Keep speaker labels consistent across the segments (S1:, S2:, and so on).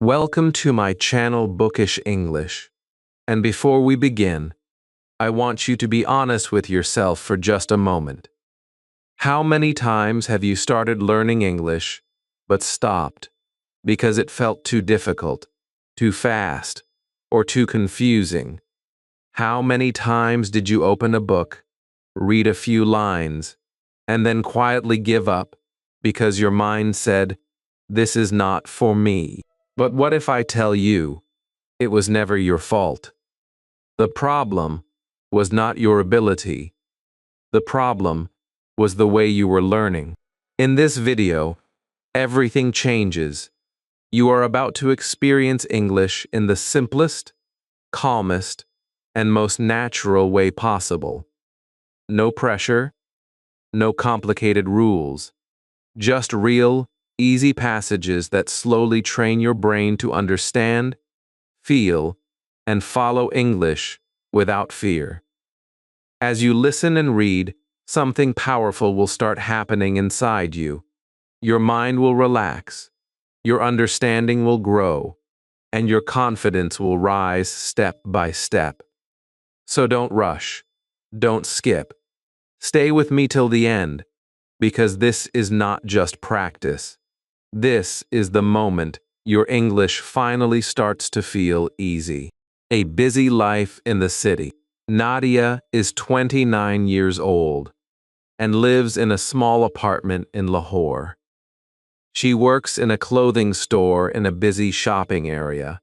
S1: Welcome to my channel Bookish English. And before we begin, I want you to be honest with yourself for just a moment. How many times have you started learning English but stopped because it felt too difficult, too fast, or too confusing? How many times did you open a book, read a few lines, and then quietly give up because your mind said, "This is not for me"? But what if I tell you it was never your fault? The problem was not your ability. The problem was the way you were learning. In this video, everything changes. You are about to experience English in the simplest, calmest, and most natural way possible. No pressure, no complicated rules, just real, easy passages that slowly train your brain to understand, feel, and follow English without fear. As you listen and read, something powerful will start happening inside you. Your mind will relax, your understanding will grow, and your confidence will rise step by step. So don't rush, don't skip. Stay with me till the end, because this is not just practice. This is the moment your English finally starts to feel easy. A busy life in the city. Nadia is 29 years old and lives in a small apartment in Lahore. She works in a clothing store in a busy shopping area,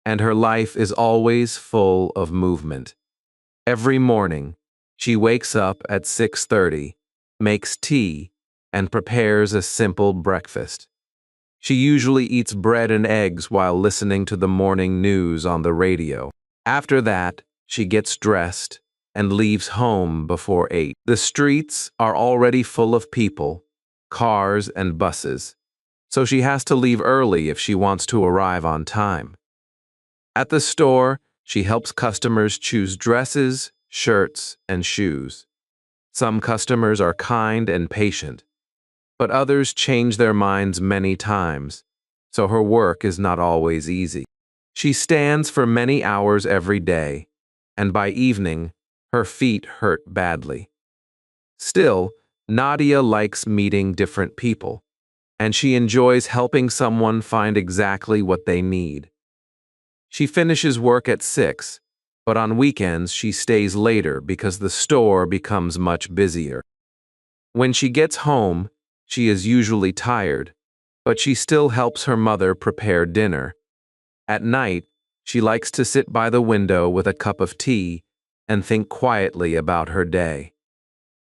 S1: and her life is always full of movement. Every morning, she wakes up at 6:30, makes tea, and prepares a simple breakfast. She usually eats bread and eggs while listening to the morning news on the radio. After that, she gets dressed and leaves home before 8. The streets are already full of people, cars, and buses, so she has to leave early if she wants to arrive on time. At the store, she helps customers choose dresses, shirts, and shoes. Some customers are kind and patient, but others change their minds many times, so her work is not always easy. She stands for many hours every day, and by evening, her feet hurt badly. Still, Nadia likes meeting different people, and she enjoys helping someone find exactly what they need. She finishes work at 6, but on weekends she stays later because the store becomes much busier. When she gets home, she is usually tired, but she still helps her mother prepare dinner. At night, she likes to sit by the window with a cup of tea and think quietly about her day.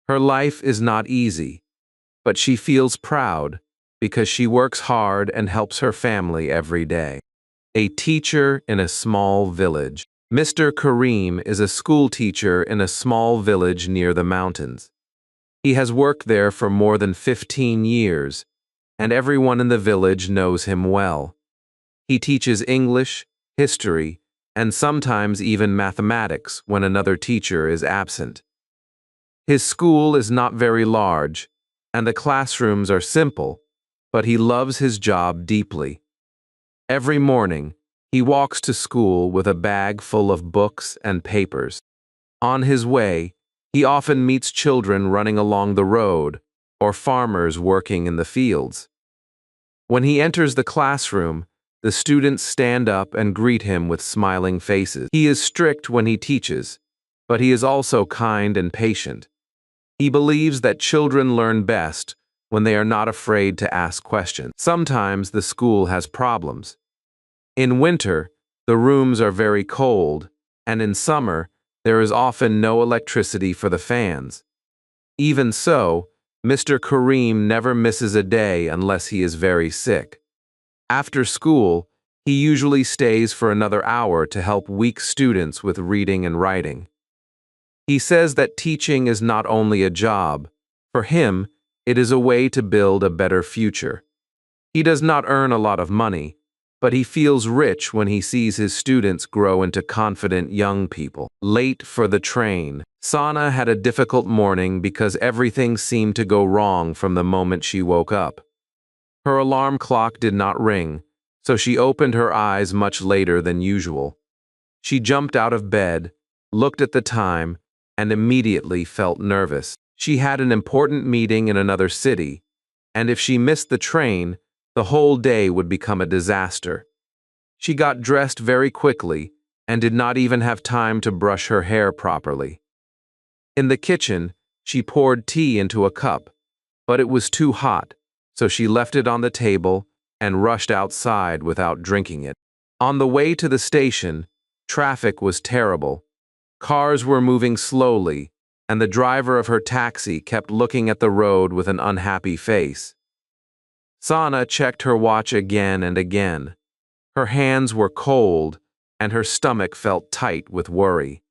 S1: Her life is not easy, but she feels proud because she works hard and helps her family every day. A teacher in a small village. Mr. Kareem is a school teacher in a small village near the mountains. He has worked there for more than 15 years, and everyone in the village knows him well. He teaches English, history, and sometimes even mathematics when another teacher is absent. His school is not very large, and the classrooms are simple, but he loves his job deeply. Every morning, he walks to school with a bag full of books and papers. On his way, he often meets children running along the road or farmers working in the fields. When he enters the classroom, the students stand up and greet him with smiling faces. He is strict when he teaches, but he is also kind and patient. He believes that children learn best when they are not afraid to ask questions. Sometimes the school has problems. In winter, the rooms are very cold, and in summer, there is often no electricity for the fans. Even so, Mr. Kareem never misses a day unless he is very sick. After school, he usually stays for another hour to help weak students with reading and writing. He says that teaching is not only a job. For him, it is a way to build a better future. He does not earn a lot of money, but he feels rich when he sees his students grow into confident young people. Late for the train. Sana had a difficult morning because everything seemed to go wrong from the moment she woke up. Her alarm clock did not ring, so she opened her eyes much later than usual. She jumped out of bed, looked at the time, and immediately felt nervous. She had an important meeting in another city, and if she missed the train, the whole day would become a disaster. She got dressed very quickly and did not even have time to brush her hair properly. In the kitchen, she poured tea into a cup, but it was too hot, so she left it on the table and rushed outside without drinking it. On the way to the station, traffic was terrible. Cars were moving slowly, and the driver of her taxi kept looking at the road with an unhappy face. Sana checked her watch again and again. Her hands were cold, and her stomach felt tight with worry.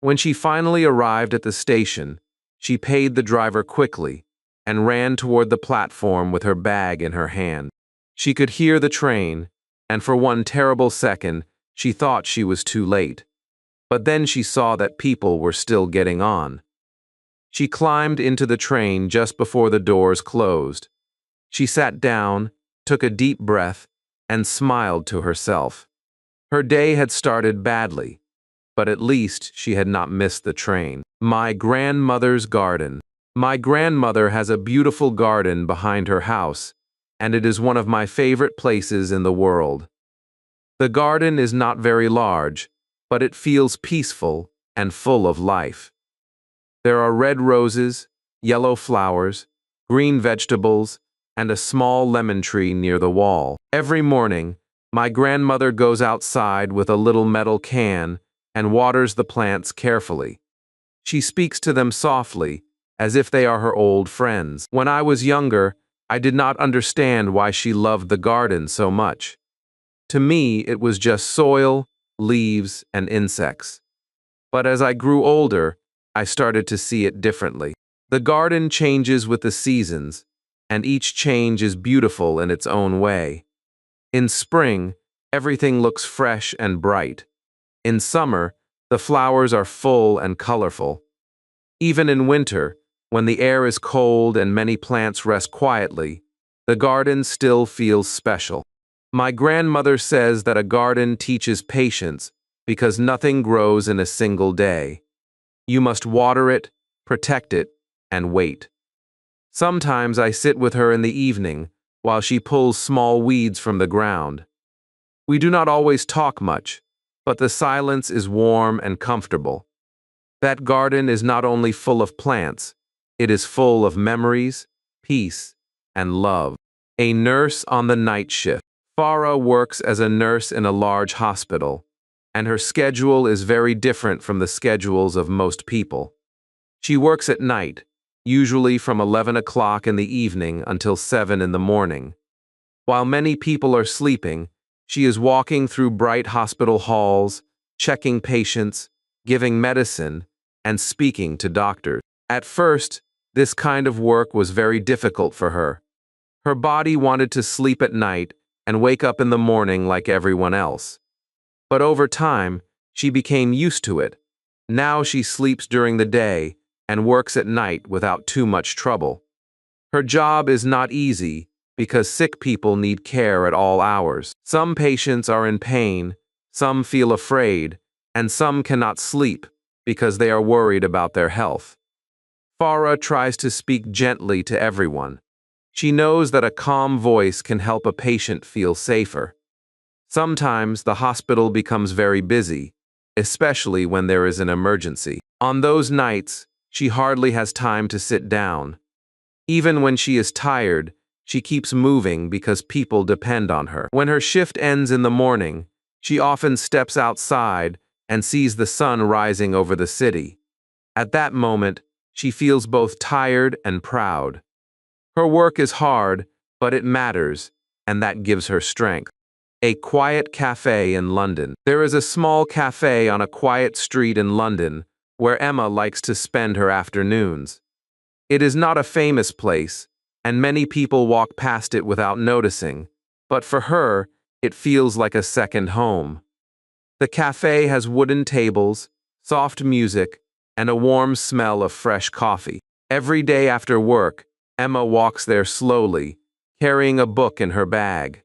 S1: When she finally arrived at the station, she paid the driver quickly and ran toward the platform with her bag in her hand. She could hear the train, and for one terrible second, she thought she was too late. But then she saw that people were still getting on. She climbed into the train just before the doors closed. She sat down, took a deep breath, and smiled to herself. Her day had started badly, but at least she had not missed the train. My grandmother's garden. My grandmother has a beautiful garden behind her house, and it is one of my favorite places in the world. The garden is not very large, but it feels peaceful and full of life. There are red roses, yellow flowers, green vegetables, and a small lemon tree near the wall. Every morning, my grandmother goes outside with a little metal can and waters the plants carefully. She speaks to them softly, as if they are her old friends. When I was younger, I did not understand why she loved the garden so much. To me, it was just soil, leaves, and insects. But as I grew older, I started to see it differently. The garden changes with the seasons, and each change is beautiful in its own way. In spring, everything looks fresh and bright. In summer, the flowers are full and colorful. Even in winter, when the air is cold and many plants rest quietly, the garden still feels special. My grandmother says that a garden teaches patience because nothing grows in a single day. You must water it, protect it, and wait. Sometimes I sit with her in the evening while she pulls small weeds from the ground. We do not always talk much, but the silence is warm and comfortable. That garden is not only full of plants, it is full of memories, peace, and love. A nurse on the night shift. Farah works as a nurse in a large hospital, and her schedule is very different from the schedules of most people. She works at night, usually from 11 o'clock in the evening until 7 in the morning. While many people are sleeping, she is walking through bright hospital halls, checking patients, giving medicine, and speaking to doctors. At first, this kind of work was very difficult for her. Her body wanted to sleep at night and wake up in the morning like everyone else. But over time, she became used to it. Now she sleeps during the day and works at night without too much trouble. Her job is not easy because sick people need care at all hours. Some patients are in pain, some feel afraid, and some cannot sleep because they are worried about their health. Farah tries to speak gently to everyone. She knows that a calm voice can help a patient feel safer. Sometimes the hospital becomes very busy, especially when there is an emergency. On those nights, she hardly has time to sit down. Even when she is tired, she keeps moving because people depend on her. When her shift ends in the morning, she often steps outside and sees the sun rising over the city. At that moment, she feels both tired and proud. Her work is hard, but it matters, and that gives her strength. A quiet cafe in London. There is a small cafe on a quiet street in London where Emma likes to spend her afternoons. It is not a famous place, and many people walk past it without noticing, but for her, it feels like a second home. The cafe has wooden tables, soft music, and a warm smell of fresh coffee. Every day after work, Emma walks there slowly, carrying a book in her bag.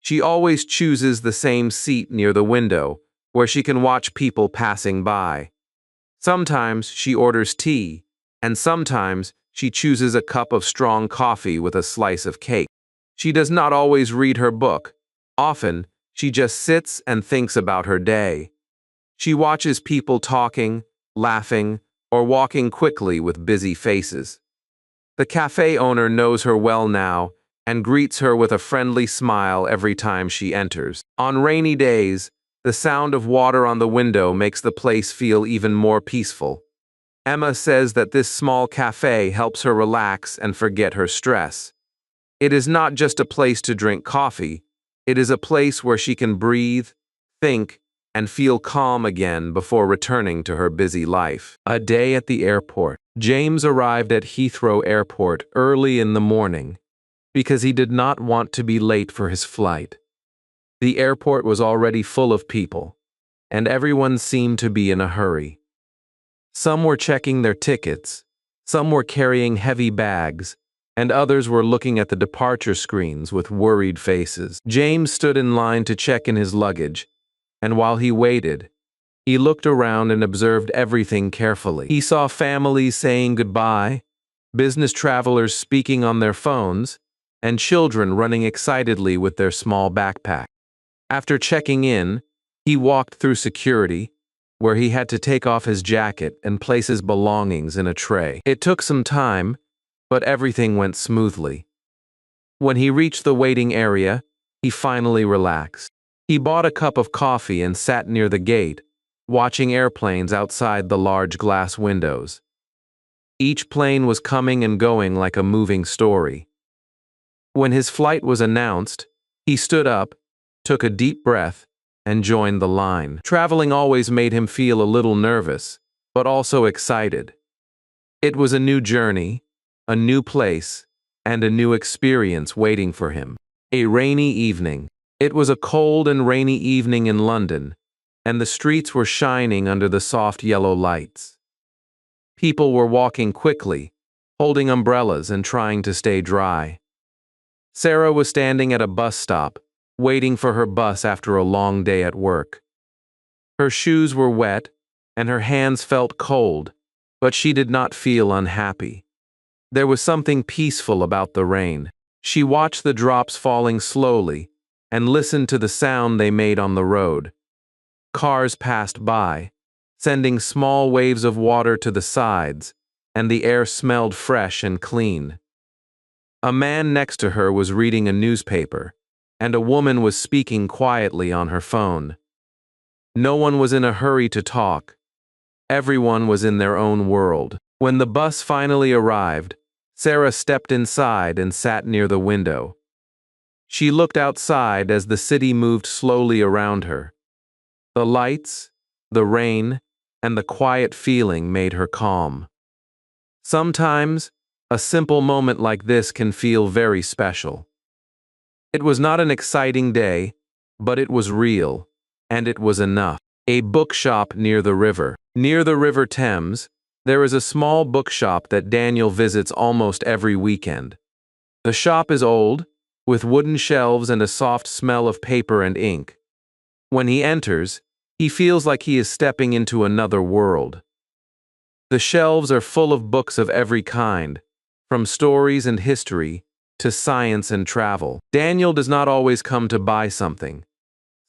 S1: She always chooses the same seat near the window, where she can watch people passing by. Sometimes she orders tea, and sometimes she chooses a cup of strong coffee with a slice of cake. She does not always read her book. Often, she just sits and thinks about her day. She watches people talking, laughing, or walking quickly with busy faces. The cafe owner knows her well now and greets her with a friendly smile every time she enters. On rainy days, the sound of water on the window makes the place feel even more peaceful. Emma says that this small cafe helps her relax and forget her stress. It is not just a place to drink coffee, it is a place where she can breathe, think, and feel calm again before returning to her busy life. A day at the airport. James arrived at Heathrow Airport early in the morning because he did not want to be late for his flight. The airport was already full of people, and everyone seemed to be in a hurry. Some were checking their tickets, some were carrying heavy bags, and others were looking at the departure screens with worried faces. James stood in line to check in his luggage, and while he waited, he looked around and observed everything carefully. He saw families saying goodbye, business travelers speaking on their phones, and children running excitedly with their small backpacks. After checking in, he walked through security, where he had to take off his jacket and place his belongings in a tray. It took some time, but everything went smoothly. When he reached the waiting area, he finally relaxed. He bought a cup of coffee and sat near the gate, watching airplanes outside the large glass windows. Each plane was coming and going like a moving story. When his flight was announced, he stood up, took a deep breath, and joined the line. Traveling always made him feel a little nervous, but also excited. It was a new journey, a new place, and a new experience waiting for him. A rainy evening. It was a cold and rainy evening in London, and the streets were shining under the soft yellow lights. People were walking quickly, holding umbrellas and trying to stay dry. Sarah was standing at a bus stop, waiting for her bus after a long day at work. Her shoes were wet, and her hands felt cold, but she did not feel unhappy. There was something peaceful about the rain. She watched the drops falling slowly and listened to the sound they made on the road. Cars passed by, sending small waves of water to the sides, and the air smelled fresh and clean. A man next to her was reading a newspaper, and a woman was speaking quietly on her phone. No one was in a hurry to talk. Everyone was in their own world. When the bus finally arrived, Sarah stepped inside and sat near the window. She looked outside as the city moved slowly around her. The lights, the rain, and the quiet feeling made her calm. Sometimes, a simple moment like this can feel very special. It was not an exciting day, but it was real, and it was enough. A bookshop near the river. Near the River Thames, there is a small bookshop that Daniel visits almost every weekend. The shop is old, with wooden shelves and a soft smell of paper and ink. When he enters, he feels like he is stepping into another world. The shelves are full of books of every kind, from stories and history to science and travel. Daniel does not always come to buy something.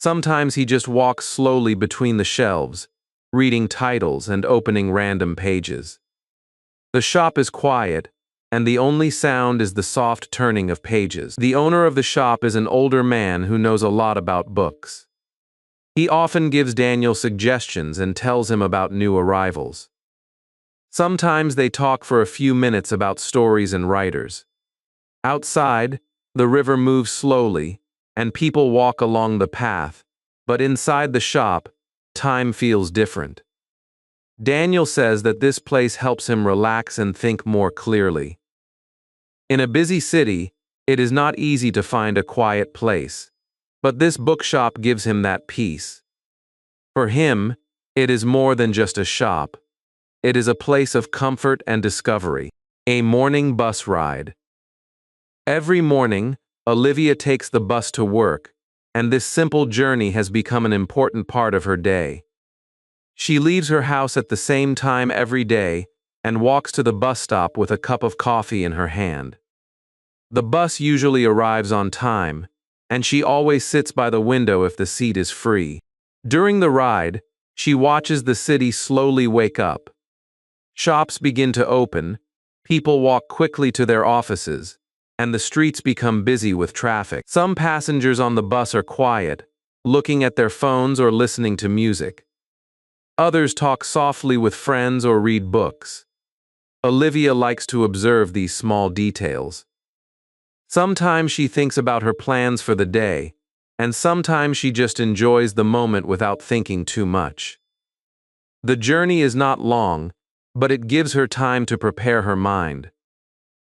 S1: Sometimes he just walks slowly between the shelves, reading titles and opening random pages. The shop is quiet, and the only sound is the soft turning of pages. The owner of the shop is an older man who knows a lot about books. He often gives Daniel suggestions and tells him about new arrivals. Sometimes they talk for a few minutes about stories and writers. Outside, the river moves slowly, and people walk along the path, but inside the shop, time feels different. Daniel says that this place helps him relax and think more clearly. In a busy city, it is not easy to find a quiet place, but this bookshop gives him that peace. For him, it is more than just a shop. It is a place of comfort and discovery. A morning bus ride. Every morning, Olivia takes the bus to work, and this simple journey has become an important part of her day. She leaves her house at the same time every day and walks to the bus stop with a cup of coffee in her hand. The bus usually arrives on time, and she always sits by the window if the seat is free. During the ride, she watches the city slowly wake up. Shops begin to open, people walk quickly to their offices, and the streets become busy with traffic. Some passengers on the bus are quiet, looking at their phones or listening to music. Others talk softly with friends or read books. Olivia likes to observe these small details. Sometimes she thinks about her plans for the day, and sometimes she just enjoys the moment without thinking too much. The journey is not long, but it gives her time to prepare her mind.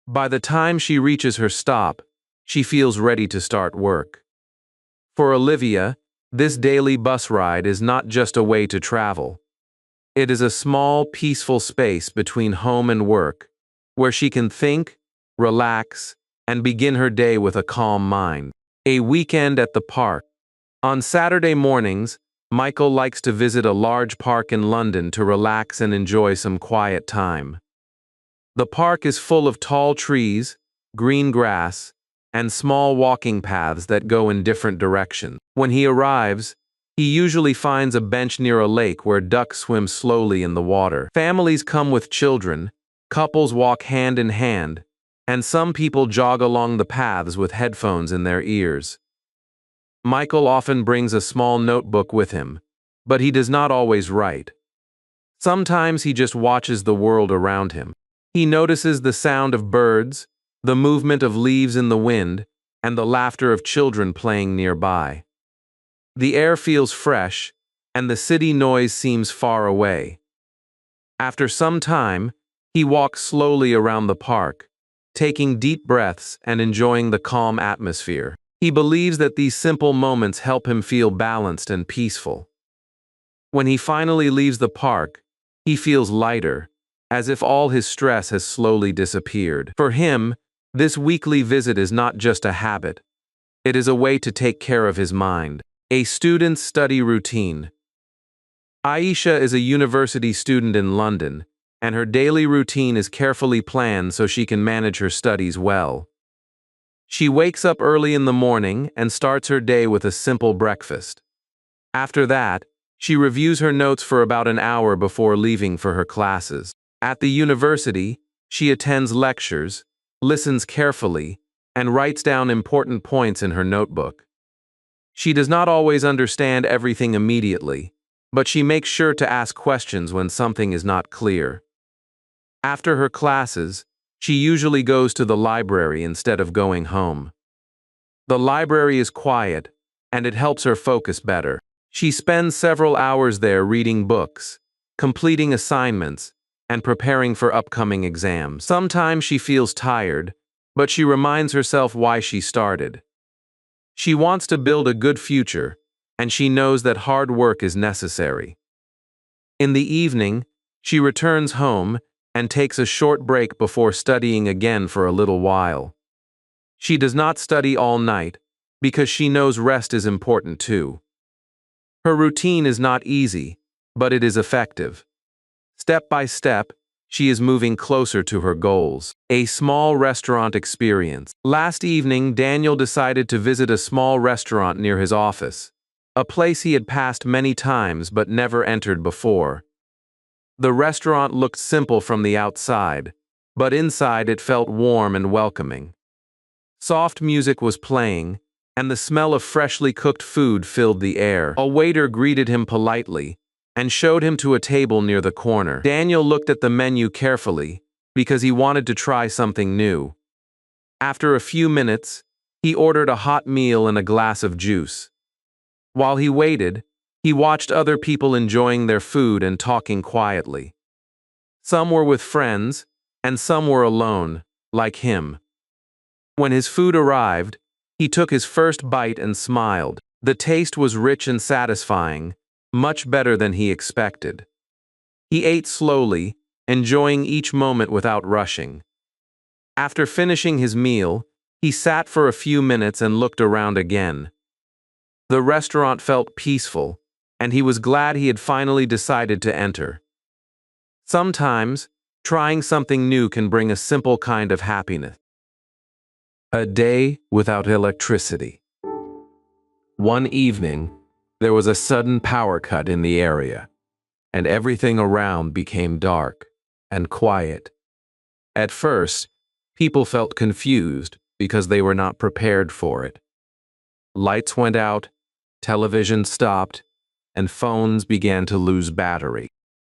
S1: By the time she reaches her stop, she feels ready to start work. For Olivia, this daily bus ride is not just a way to travel. It is a small, peaceful space between home and work, where she can think, relax, and begin her day with a calm mind. A weekend at the park. On Saturday mornings, Michael likes to visit a large park in London to relax and enjoy some quiet time. The park is full of tall trees, green grass, and small walking paths that go in different directions. When he arrives, he usually finds a bench near a lake where ducks swim slowly in the water. Families come with children, couples walk hand in hand, and some people jog along the paths with headphones in their ears. Michael often brings a small notebook with him, but he does not always write. Sometimes he just watches the world around him. He notices the sound of birds, the movement of leaves in the wind, and the laughter of children playing nearby. The air feels fresh, and the city noise seems far away. After some time, he walks slowly around the park, taking deep breaths and enjoying the calm atmosphere. He believes that these simple moments help him feel balanced and peaceful. When he finally leaves the park, he feels lighter, as if all his stress has slowly disappeared. For him, this weekly visit is not just a habit. It is a way to take care of his mind. A student's study routine. Aisha is a university student in London, and her daily routine is carefully planned so she can manage her studies well. She wakes up early in the morning and starts her day with a simple breakfast. After that, she reviews her notes for about an hour before leaving for her classes. At the university, she attends lectures, listens carefully, and writes down important points in her notebook. She does not always understand everything immediately, but she makes sure to ask questions when something is not clear. After her classes, she usually goes to the library instead of going home. The library is quiet, and it helps her focus better. She spends several hours there reading books, completing assignments, and preparing for upcoming exams. Sometimes she feels tired, but she reminds herself why she started. She wants to build a good future, and she knows that hard work is necessary. In the evening, she returns home and takes a short break before studying again for a little while. She does not study all night, because she knows rest is important too. Her routine is not easy, but it is effective. Step by step, she is moving closer to her goals. A small restaurant experience. Last evening, Daniel decided to visit a small restaurant near his office, a place he had passed many times but never entered before. The restaurant looked simple from the outside, but inside it felt warm and welcoming. Soft music was playing, and the smell of freshly cooked food filled the air. A waiter greeted him politely and showed him to a table near the corner. Daniel looked at the menu carefully because he wanted to try something new. After a few minutes, he ordered a hot meal and a glass of juice. While he waited, he watched other people enjoying their food and talking quietly. Some were with friends, and some were alone, like him. When his food arrived, he took his first bite and smiled. The taste was rich and satisfying, much better than he expected. He ate slowly, enjoying each moment without rushing. After finishing his meal, he sat for a few minutes and looked around again. The restaurant felt peaceful, and he was glad he had finally decided to enter. Sometimes, trying something new can bring a simple kind of happiness. A day without electricity. One evening, there was a sudden power cut in the area, and everything around became dark and quiet. At first, people felt confused because they were not prepared for it. Lights went out, television stopped, and phones began to lose battery.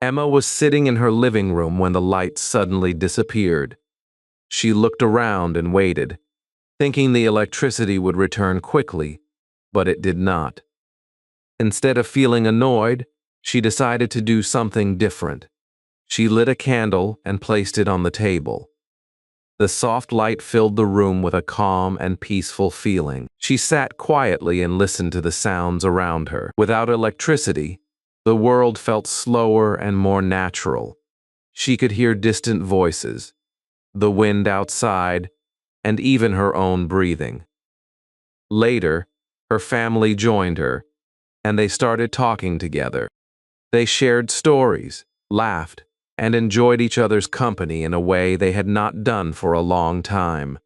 S1: Emma was sitting in her living room when the lights suddenly disappeared. She looked around and waited, thinking the electricity would return quickly, but it did not. Instead of feeling annoyed, she decided to do something different. She lit a candle and placed it on the table. The soft light filled the room with a calm and peaceful feeling. She sat quietly and listened to the sounds around her. Without electricity, the world felt slower and more natural. She could hear distant voices, the wind outside, and even her own breathing. Later, her family joined her, and they started talking together. They shared stories, laughed, and enjoyed each other's company in a way they had not done for a long time.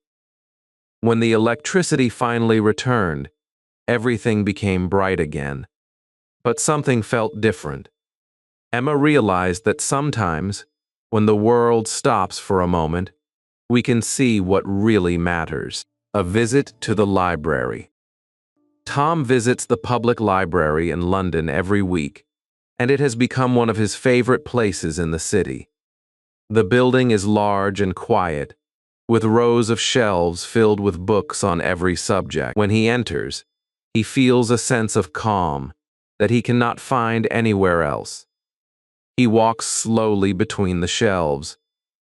S1: When the electricity finally returned, everything became bright again. But something felt different. Emma realized that sometimes, when the world stops for a moment, we can see what really matters. A visit to the library. Tom visits the public library in London every week, and it has become one of his favorite places in the city. The building is large and quiet, with rows of shelves filled with books on every subject. When he enters, he feels a sense of calm that he cannot find anywhere else. He walks slowly between the shelves,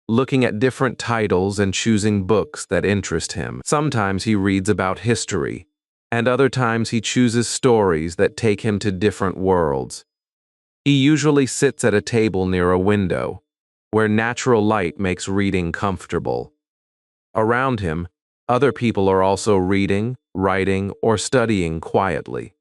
S1: looking at different titles and choosing books that interest him. Sometimes he reads about history, and other times he chooses stories that take him to different worlds. He usually sits at a table near a window, where natural light makes reading comfortable. Around him, other people are also reading, writing, or studying quietly.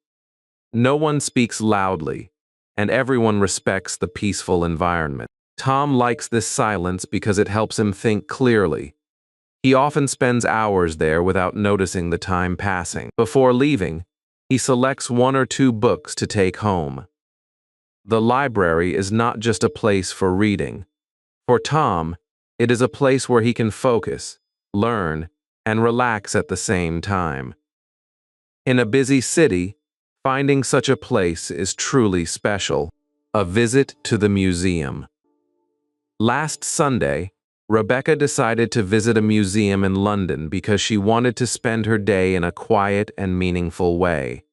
S1: No one speaks loudly, and everyone respects the peaceful environment. Tom likes this silence because it helps him think clearly. He often spends hours there without noticing the time passing. Before leaving, he selects one or two books to take home. The library is not just a place for reading. For Tom, it is a place where he can focus, learn, and relax at the same time. In a busy city, finding such a place is truly special. A visit to the museum. Last Sunday, Rebecca decided to visit a museum in London because she wanted to spend her day in a quiet and meaningful way.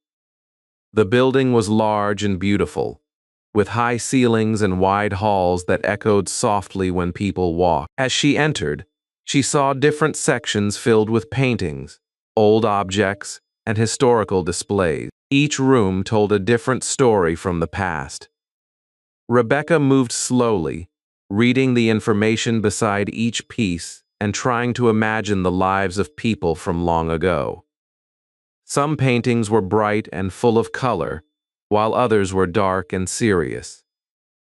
S1: The building was large and beautiful, with high ceilings and wide halls that echoed softly when people walked. As she entered, she saw different sections filled with paintings, old objects, and historical displays. Each room told a different story from the past. Rebecca moved slowly, reading the information beside each piece and trying to imagine the lives of people from long ago. Some paintings were bright and full of color, while others were dark and serious.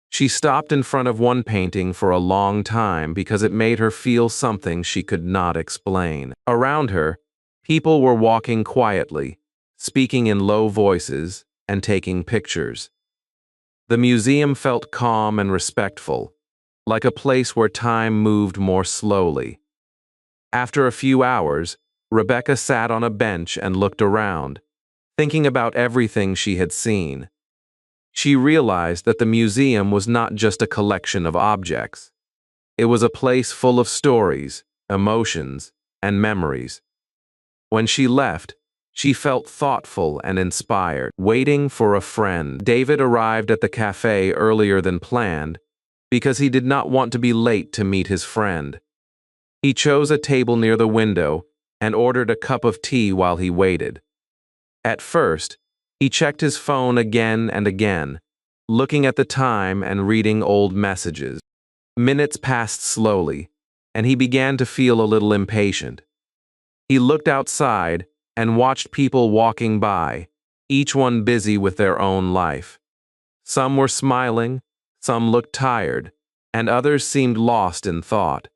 S1: She stopped in front of one painting for a long time because it made her feel something she could not explain. Around her, people were walking quietly, speaking in low voices, and taking pictures. The museum felt calm and respectful, like a place where time moved more slowly. After a few hours, Rebecca sat on a bench and looked around, thinking about everything she had seen. She realized that the museum was not just a collection of objects. It was a place full of stories, emotions, and memories. When she left, she felt thoughtful and inspired. Waiting for a friend, David arrived at the cafe earlier than planned because he did not want to be late to meet his friend. He chose a table near the window and ordered a cup of tea while he waited. At first, he checked his phone again and again, looking at the time and reading old messages. Minutes passed slowly, and he began to feel a little impatient. He looked outside and watched people walking by, each one busy with their own life. Some were smiling, some looked tired, and others seemed lost in thought.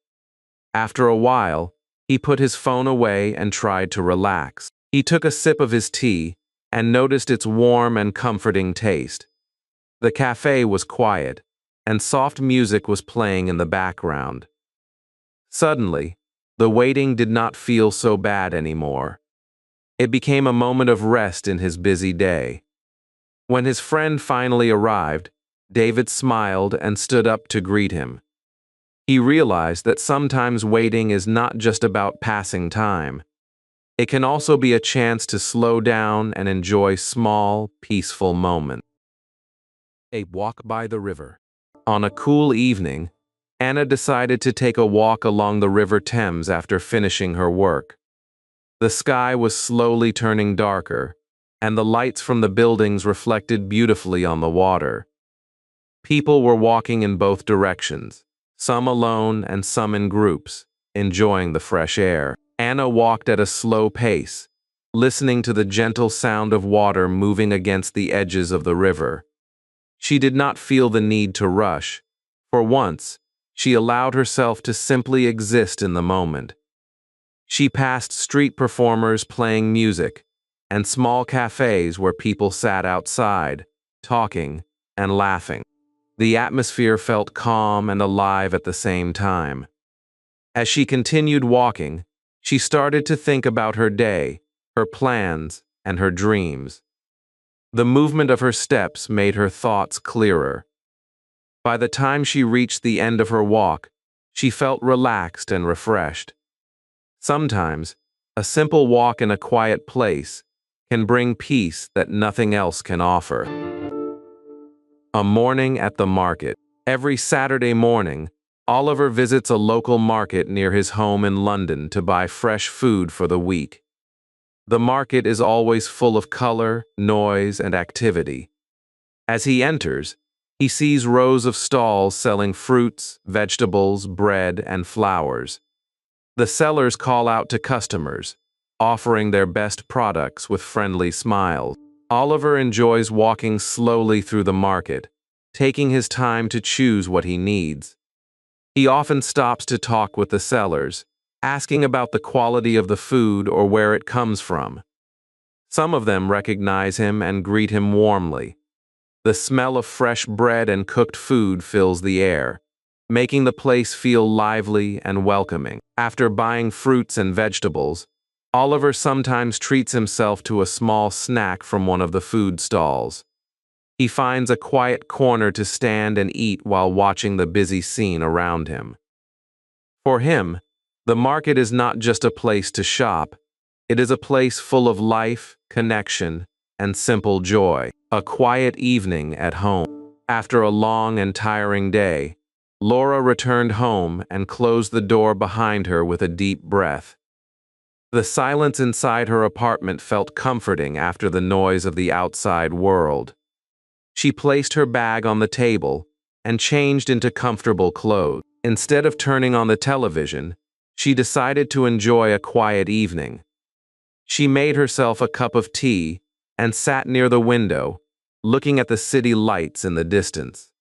S1: After a while, he put his phone away and tried to relax. He took a sip of his tea and noticed its warm and comforting taste. The cafe was quiet, and soft music was playing in the background. Suddenly, the waiting did not feel so bad anymore. It became a moment of rest in his busy day. When his friend finally arrived, David smiled and stood up to greet him. He realized that sometimes waiting is not just about passing time. It can also be a chance to slow down and enjoy small, peaceful moments. A walk by the river. On a cool evening, Anna decided to take a walk along the River Thames after finishing her work. The sky was slowly turning darker, and the lights from the buildings reflected beautifully on the water. People were walking in both directions, some alone and some in groups, enjoying the fresh air. Anna walked at a slow pace, listening to the gentle sound of water moving against the edges of the river. She did not feel the need to rush. For once, she allowed herself to simply exist in the moment. She passed street performers playing music and small cafes where people sat outside, talking and laughing. The atmosphere felt calm and alive at the same time. As she continued walking, she started to think about her day, her plans, and her dreams. The movement of her steps made her thoughts clearer. By the time she reached the end of her walk, she felt relaxed and refreshed. Sometimes, a simple walk in a quiet place can bring peace that nothing else can offer. A morning at the market. Every Saturday morning, Oliver visits a local market near his home in London to buy fresh food for the week. The market is always full of color, noise, and activity. As he enters, he sees rows of stalls selling fruits, vegetables, bread, and flowers. The sellers call out to customers, offering their best products with friendly smiles. Oliver enjoys walking slowly through the market, taking his time to choose what he needs. He often stops to talk with the sellers, asking about the quality of the food or where it comes from. Some of them recognize him and greet him warmly. The smell of fresh bread and cooked food fills the air, making the place feel lively and welcoming. After buying fruits and vegetables, Oliver sometimes treats himself to a small snack from one of the food stalls. He finds a quiet corner to stand and eat while watching the busy scene around him. For him, the market is not just a place to shop, it is a place full of life, connection, and simple joy. A quiet evening at home. After a long and tiring day, Laura returned home and closed the door behind her with a deep breath. The silence inside her apartment felt comforting after the noise of the outside world. She placed her bag on the table and changed into comfortable clothes. Instead of turning on the television, she decided to enjoy a quiet evening. She made herself a cup of tea and sat near the window, looking at the city lights in the distance.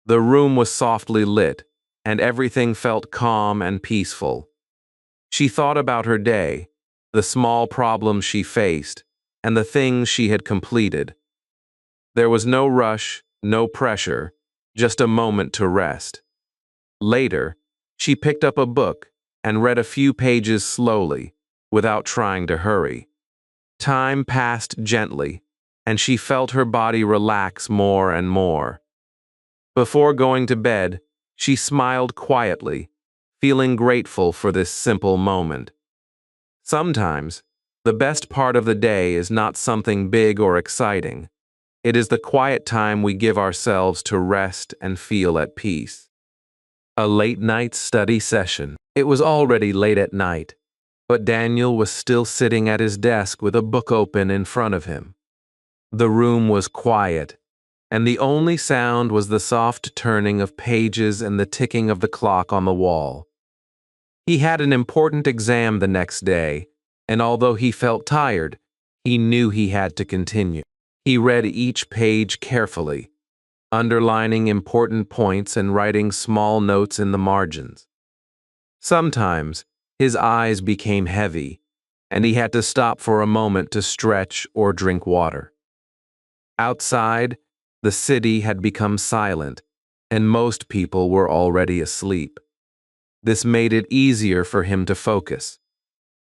S1: The room was softly lit, and everything felt calm and peaceful. She thought about her day, the small problems she faced, and the things she had completed. There was no rush, no pressure, just a moment to rest. Later, she picked up a book and read a few pages slowly, without trying to hurry. Time passed gently, and she felt her body relax more and more. Before going to bed, she smiled quietly, feeling grateful for this simple moment. Sometimes, the best part of the day is not something big or exciting. It is the quiet time we give ourselves to rest and feel at peace. A late-night study session. It was already late at night, but Daniel was still sitting at his desk with a book open in front of him. The room was quiet, and the only sound was the soft turning of pages and the ticking of the clock on the wall. He had an important exam the next day, and although he felt tired, He knew he had to continue. He read each page carefully, underlining important points and writing small notes in the margins. Sometimes, his eyes became heavy, and he had to stop for a moment to stretch or drink water. Outside, the city had become silent, and most people were already asleep. This made it easier for him to focus.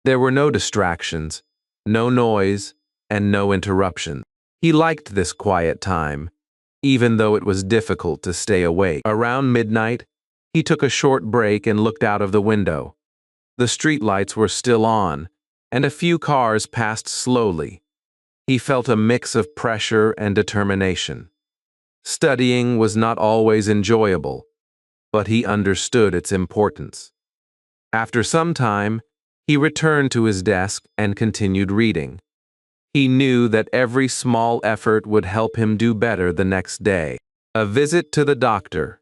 S1: There were no distractions, no noise, and no interruptions. He liked this quiet time, even though it was difficult to stay awake. Around midnight, he took a short break and looked out of the window. The streetlights were still on, and a few cars passed slowly. He felt a mix of pressure and determination. Studying was not always enjoyable, but he understood its importance. After some time, he returned to his desk and continued reading. He knew that every small effort would help him do better the next day. A visit to the doctor.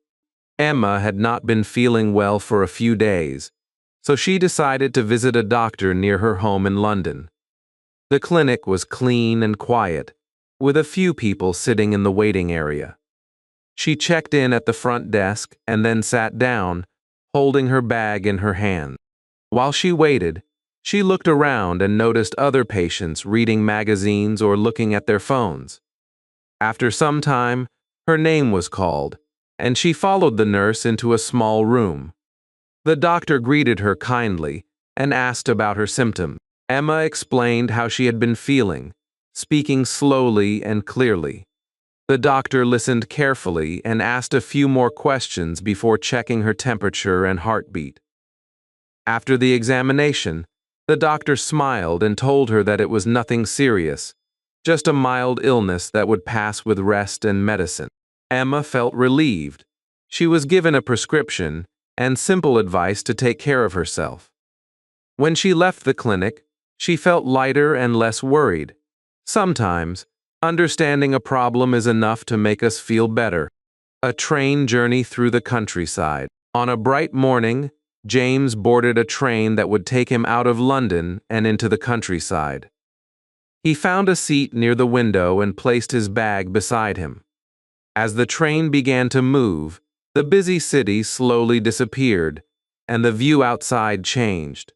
S1: Emma had not been feeling well for a few days, so she decided to visit a doctor near her home in London. The clinic was clean and quiet, with a few people sitting in the waiting area. She checked in at the front desk and then sat down, holding her bag in her hand. While she waited, she looked around and noticed other patients reading magazines or looking at their phones. After some time, her name was called, and she followed the nurse into a small room. The doctor greeted her kindly and asked about her symptoms. Emma explained how she had been feeling, speaking slowly and clearly. The doctor listened carefully and asked a few more questions before checking her temperature and heartbeat. After the examination, the doctor smiled and told her that it was nothing serious, just a mild illness that would pass with rest and medicine. Emma felt relieved. She was given a prescription and simple advice to take care of herself. When she left the clinic, she felt lighter and less worried. Sometimes, understanding a problem is enough to make us feel better. A train journey through the countryside. On a bright morning, James boarded a train that would take him out of London and into the countryside. He found a seat near the window and placed his bag beside him. As the train began to move, the busy city slowly disappeared, and the view outside changed.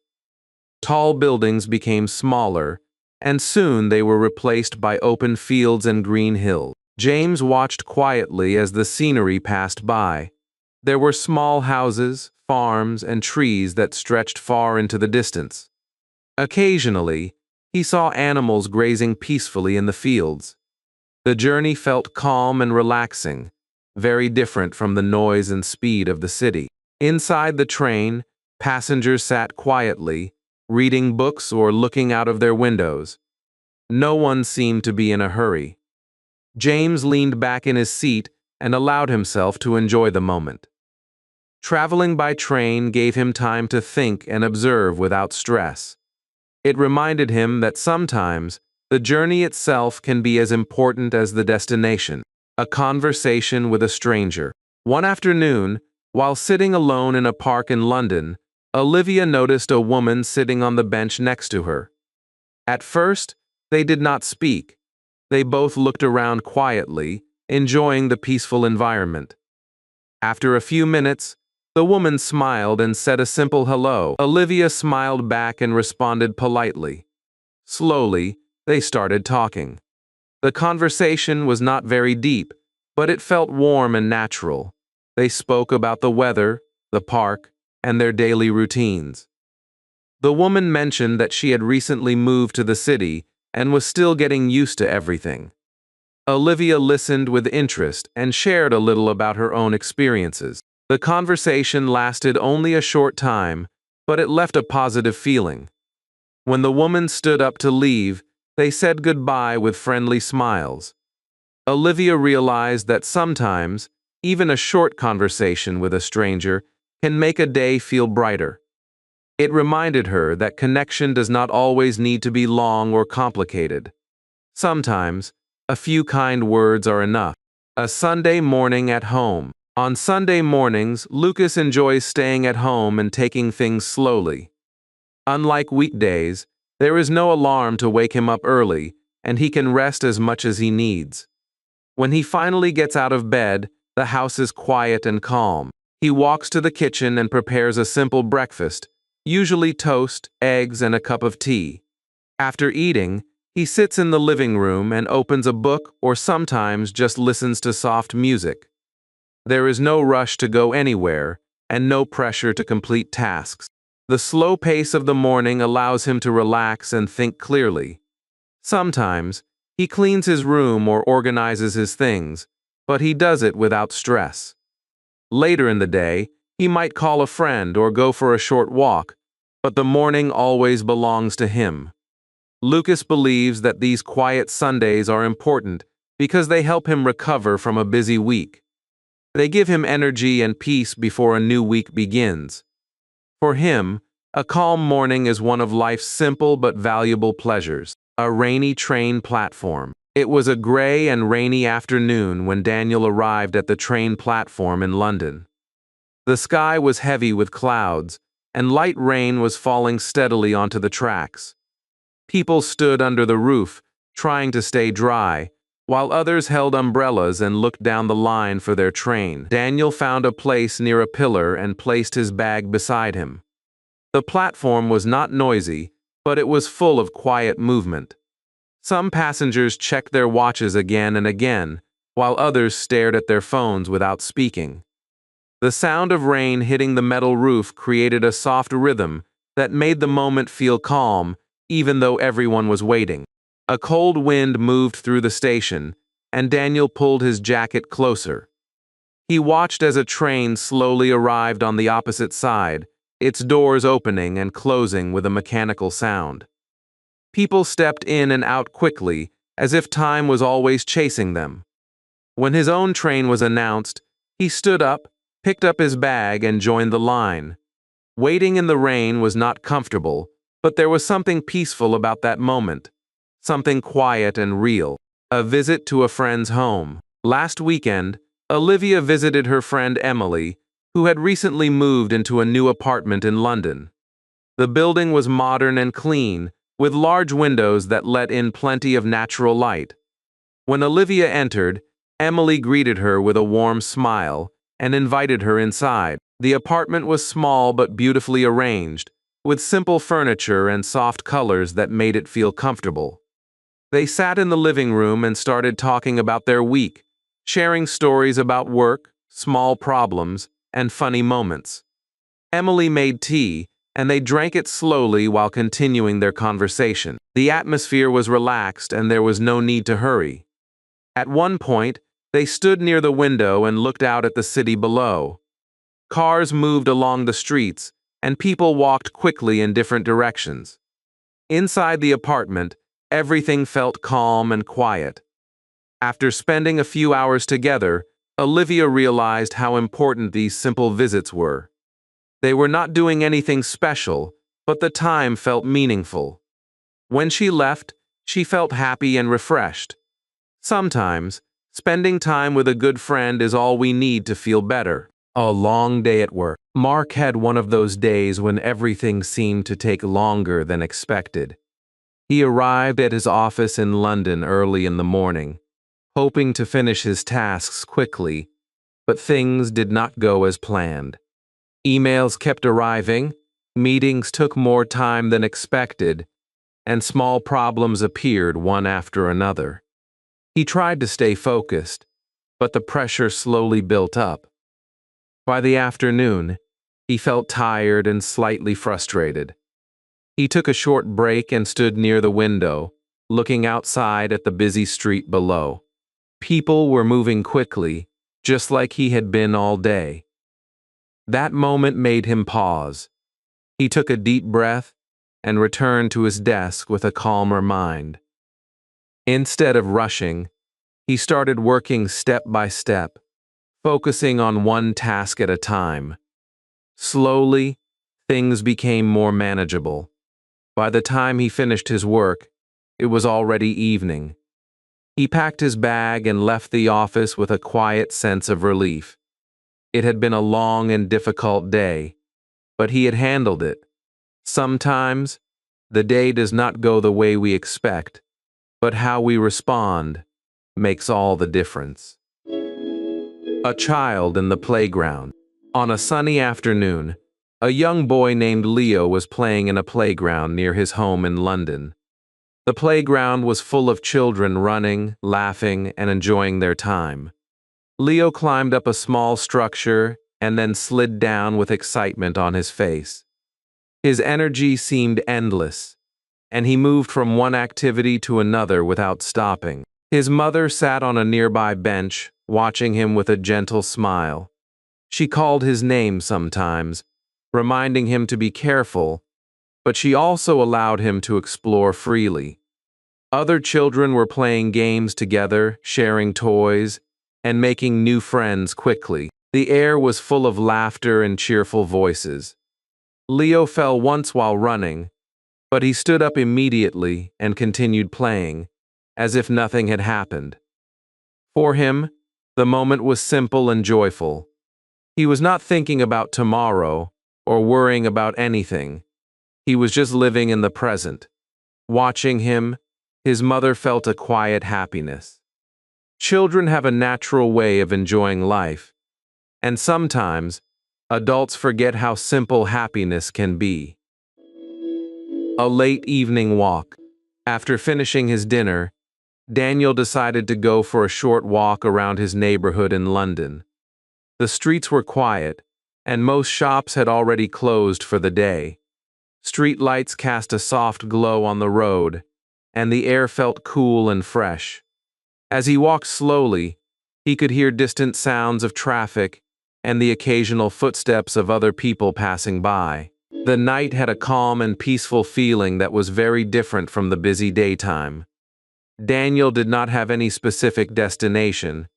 S1: Tall buildings became smaller, and soon they were replaced by open fields and green hills. James watched quietly as the scenery passed by. There were small houses, farms, and trees that stretched far into the distance. Occasionally, he saw animals grazing peacefully in the fields. The journey felt calm and relaxing, very different from the noise and speed of the city. Inside the train, passengers sat quietly, reading books or looking out of their windows. No one seemed to be in a hurry. James leaned back in his seat and allowed himself to enjoy the moment. Traveling by train gave him time to think and observe without stress. It reminded him that sometimes the journey itself can be as important as the destination. A conversation with a stranger. One afternoon, while sitting alone in a park in London, Olivia noticed a woman sitting on the bench next to her. At first, they did not speak. They both looked around quietly, enjoying the peaceful environment. After a few minutes, the woman smiled and said a simple hello. Olivia smiled back and responded politely. Slowly, they started talking. The conversation was not very deep, but it felt warm and natural. They spoke about the weather, the park, and their daily routines. The woman mentioned that she had recently moved to the city and was still getting used to everything. Olivia listened with interest and shared a little about her own experiences. The conversation lasted only a short time, but it left a positive feeling. When the woman stood up to leave, they said goodbye with friendly smiles. Olivia realized that sometimes, even a short conversation with a stranger can make a day feel brighter. It reminded her that connection does not always need to be long or complicated. Sometimes, a few kind words are enough. A Sunday morning at home. On Sunday mornings, Lucas enjoys staying at home and taking things slowly. Unlike weekdays, There is no alarm to wake him up early, and he can rest as much as he needs. When he finally gets out of bed, the house is quiet and calm. He walks to the kitchen and prepares a simple breakfast, usually toast, eggs, and a cup of tea. After eating, he sits in the living room and opens a book or sometimes just listens to soft music. There is no rush to go anywhere and no pressure to complete tasks. The slow pace of the morning allows him to relax and think clearly. Sometimes, he cleans his room or organizes his things, but he does it without stress. Later in the day, he might call a friend or go for a short walk, but the morning always belongs to him. Lucas believes that these quiet Sundays are important because they help him recover from a busy week. They give him energy and peace before a new week begins. For him, a calm morning is one of life's simple but valuable pleasures. A rainy train platform. It was a gray and rainy afternoon when Daniel arrived at the train platform in London. The sky was heavy with clouds, and light rain was falling steadily onto the tracks. People stood under the roof, trying to stay dry, while others held umbrellas and looked down the line for their train. Daniel found a place near a pillar and placed his bag beside him. The platform was not noisy, but it was full of quiet movement. Some passengers checked their watches again and again, while others stared at their phones without speaking. The sound of rain hitting the metal roof created a soft rhythm that made the moment feel calm, even though everyone was waiting. A cold wind moved through the station, and Daniel pulled his jacket closer. He watched as a train slowly arrived on the opposite side, its doors opening and closing with a mechanical sound. People stepped in and out quickly, as if time was always chasing them. When his own train was announced, he stood up, picked up his bag, and joined the line. Waiting in the rain was not comfortable, but there was something peaceful about that moment, something quiet and real. A visit to a friend's home. Last weekend, Olivia visited her friend Emily, who had recently moved into a new apartment in London. The building was modern and clean, with large windows that let in plenty of natural light. When Olivia entered, Emily greeted her with a warm smile and invited her inside. The apartment was small but beautifully arranged, with simple furniture and soft colors that made it feel comfortable. They sat in the living room and started talking about their week, sharing stories about work, small problems, and funny moments. Emily made tea, and they drank it slowly while continuing their conversation. The atmosphere was relaxed and there was no need to hurry. At one point, they stood near the window and looked out at the city below. Cars moved along the streets, and people walked quickly in different directions. Inside the apartment, everything felt calm and quiet. After spending a few hours together, Olivia realized how important these simple visits were. They were not doing anything special, but the time felt meaningful. When she left, she felt happy and refreshed. Sometimes, spending time with a good friend is all we need to feel better. A long day at work. Mark had one of those days when everything seemed to take longer than expected. He arrived at his office in London early in the morning, hoping to finish his tasks quickly, but things did not go as planned. Emails kept arriving, meetings took more time than expected, and small problems appeared one after another. He tried to stay focused, but the pressure slowly built up. By the afternoon, he felt tired and slightly frustrated. He took a short break and stood near the window, looking outside at the busy street below. People were moving quickly, just like he had been all day. That moment made him pause. He took a deep breath and returned to his desk with a calmer mind. Instead of rushing, he started working step by step, focusing on one task at a time. Slowly, things became more manageable. By the time he finished his work, it was already evening. He packed his bag and left the office with a quiet sense of relief. It had been a long and difficult day, but he had handled it. Sometimes, The day does not go the way we expect, but how we respond makes all the difference. A child in the playground. On a sunny afternoon, a young boy named Leo was playing in a playground near his home in London. The playground was full of children running, laughing, and enjoying their time. Leo climbed up a small structure and then slid down with excitement on his face. His energy seemed endless, and he moved from one activity to another without stopping. His mother sat on a nearby bench, watching him with a gentle smile. She called his name sometimes, reminding him to be careful, but she also allowed him to explore freely. Other children were playing games together, sharing toys, and making new friends quickly. The air was full of laughter and cheerful voices. Leo fell once while running, but he stood up immediately and continued playing, as if nothing had happened. For him, the moment was simple and joyful. He was not thinking about tomorrow or worrying about anything. He was just living in the present. Watching him, his mother felt a quiet happiness. Children have a natural way of enjoying life, and sometimes adults forget how simple happiness can be. A late evening walk. After finishing his dinner, Daniel decided to go for a short walk around his neighborhood in London. The streets were quiet, and most shops had already closed for the day. Street lights cast a soft glow on the road, and the air felt cool and fresh. As he walked slowly, he could hear distant sounds of traffic and the occasional footsteps of other people passing by. The night had a calm and peaceful feeling that was very different from the busy daytime. Daniel did not have any specific destination.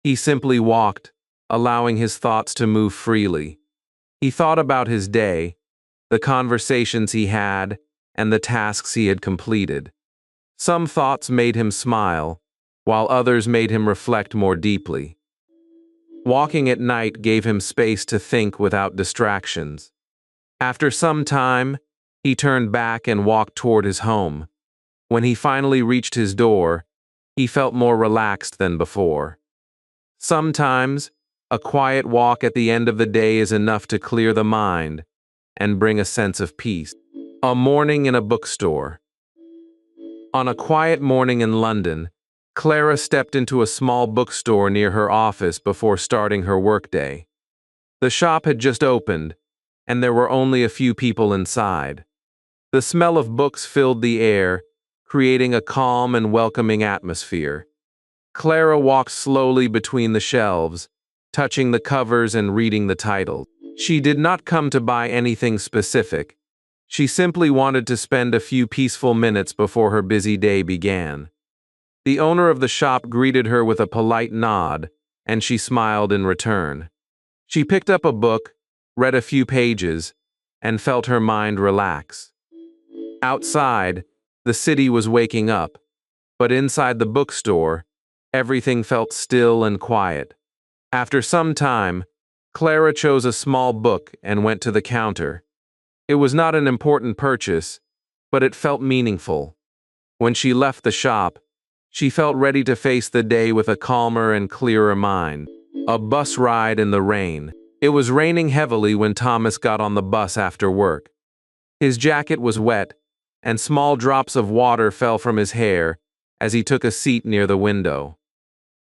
S1: He simply walked, allowing his thoughts to move freely. He thought about his day, the conversations he had, and the tasks he had completed. Some thoughts made him smile, while others made him reflect more deeply. Walking at night gave him space to think without distractions. After some time, he turned back and walked toward his home. When he finally reached his door, he felt more relaxed than before. Sometimes, a quiet walk at the end of the day is enough to clear the mind and bring a sense of peace. A morning in a bookstore. On a quiet morning in London, Clara stepped into a small bookstore near her office before starting her workday. The shop had just opened, and there were only a few people inside. The smell of books filled the air, creating a calm and welcoming atmosphere. Clara walked slowly between the shelves, touching the covers and reading the titles. She did not come to buy anything specific. She simply wanted to spend a few peaceful minutes before her busy day began. The owner of the shop greeted her with a polite nod, and she smiled in return. She picked up a book, read a few pages, and felt her mind relax. Outside, the city was waking up, but inside the bookstore, everything felt still and quiet. After some time, Clara chose a small book and went to the counter. It was not an important purchase, but it felt meaningful. When she left the shop, she felt ready to face the day with a calmer and clearer mind. A bus ride in the rain. It was raining heavily when Thomas got on the bus after work. His jacket was wet, and small drops of water fell from his hair as he took a seat near the window.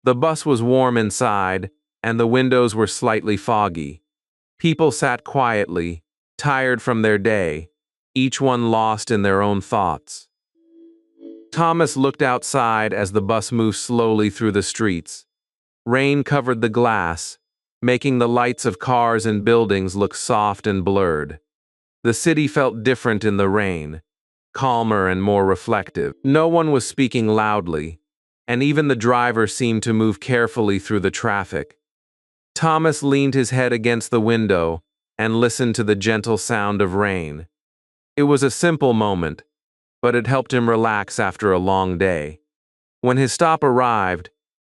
S1: The bus was warm inside, and the windows were slightly foggy. People sat quietly, tired from their day, each one lost in their own thoughts. Thomas looked outside as the bus moved slowly through the streets. Rain covered the glass, making the lights of cars and buildings look soft and blurred. The city felt different in the rain, calmer and more reflective. No one was speaking loudly, and even the driver seemed to move carefully through the traffic. Thomas leaned his head against the window and listened to the gentle sound of rain. It was a simple moment, but it helped him relax after a long day. When his stop arrived,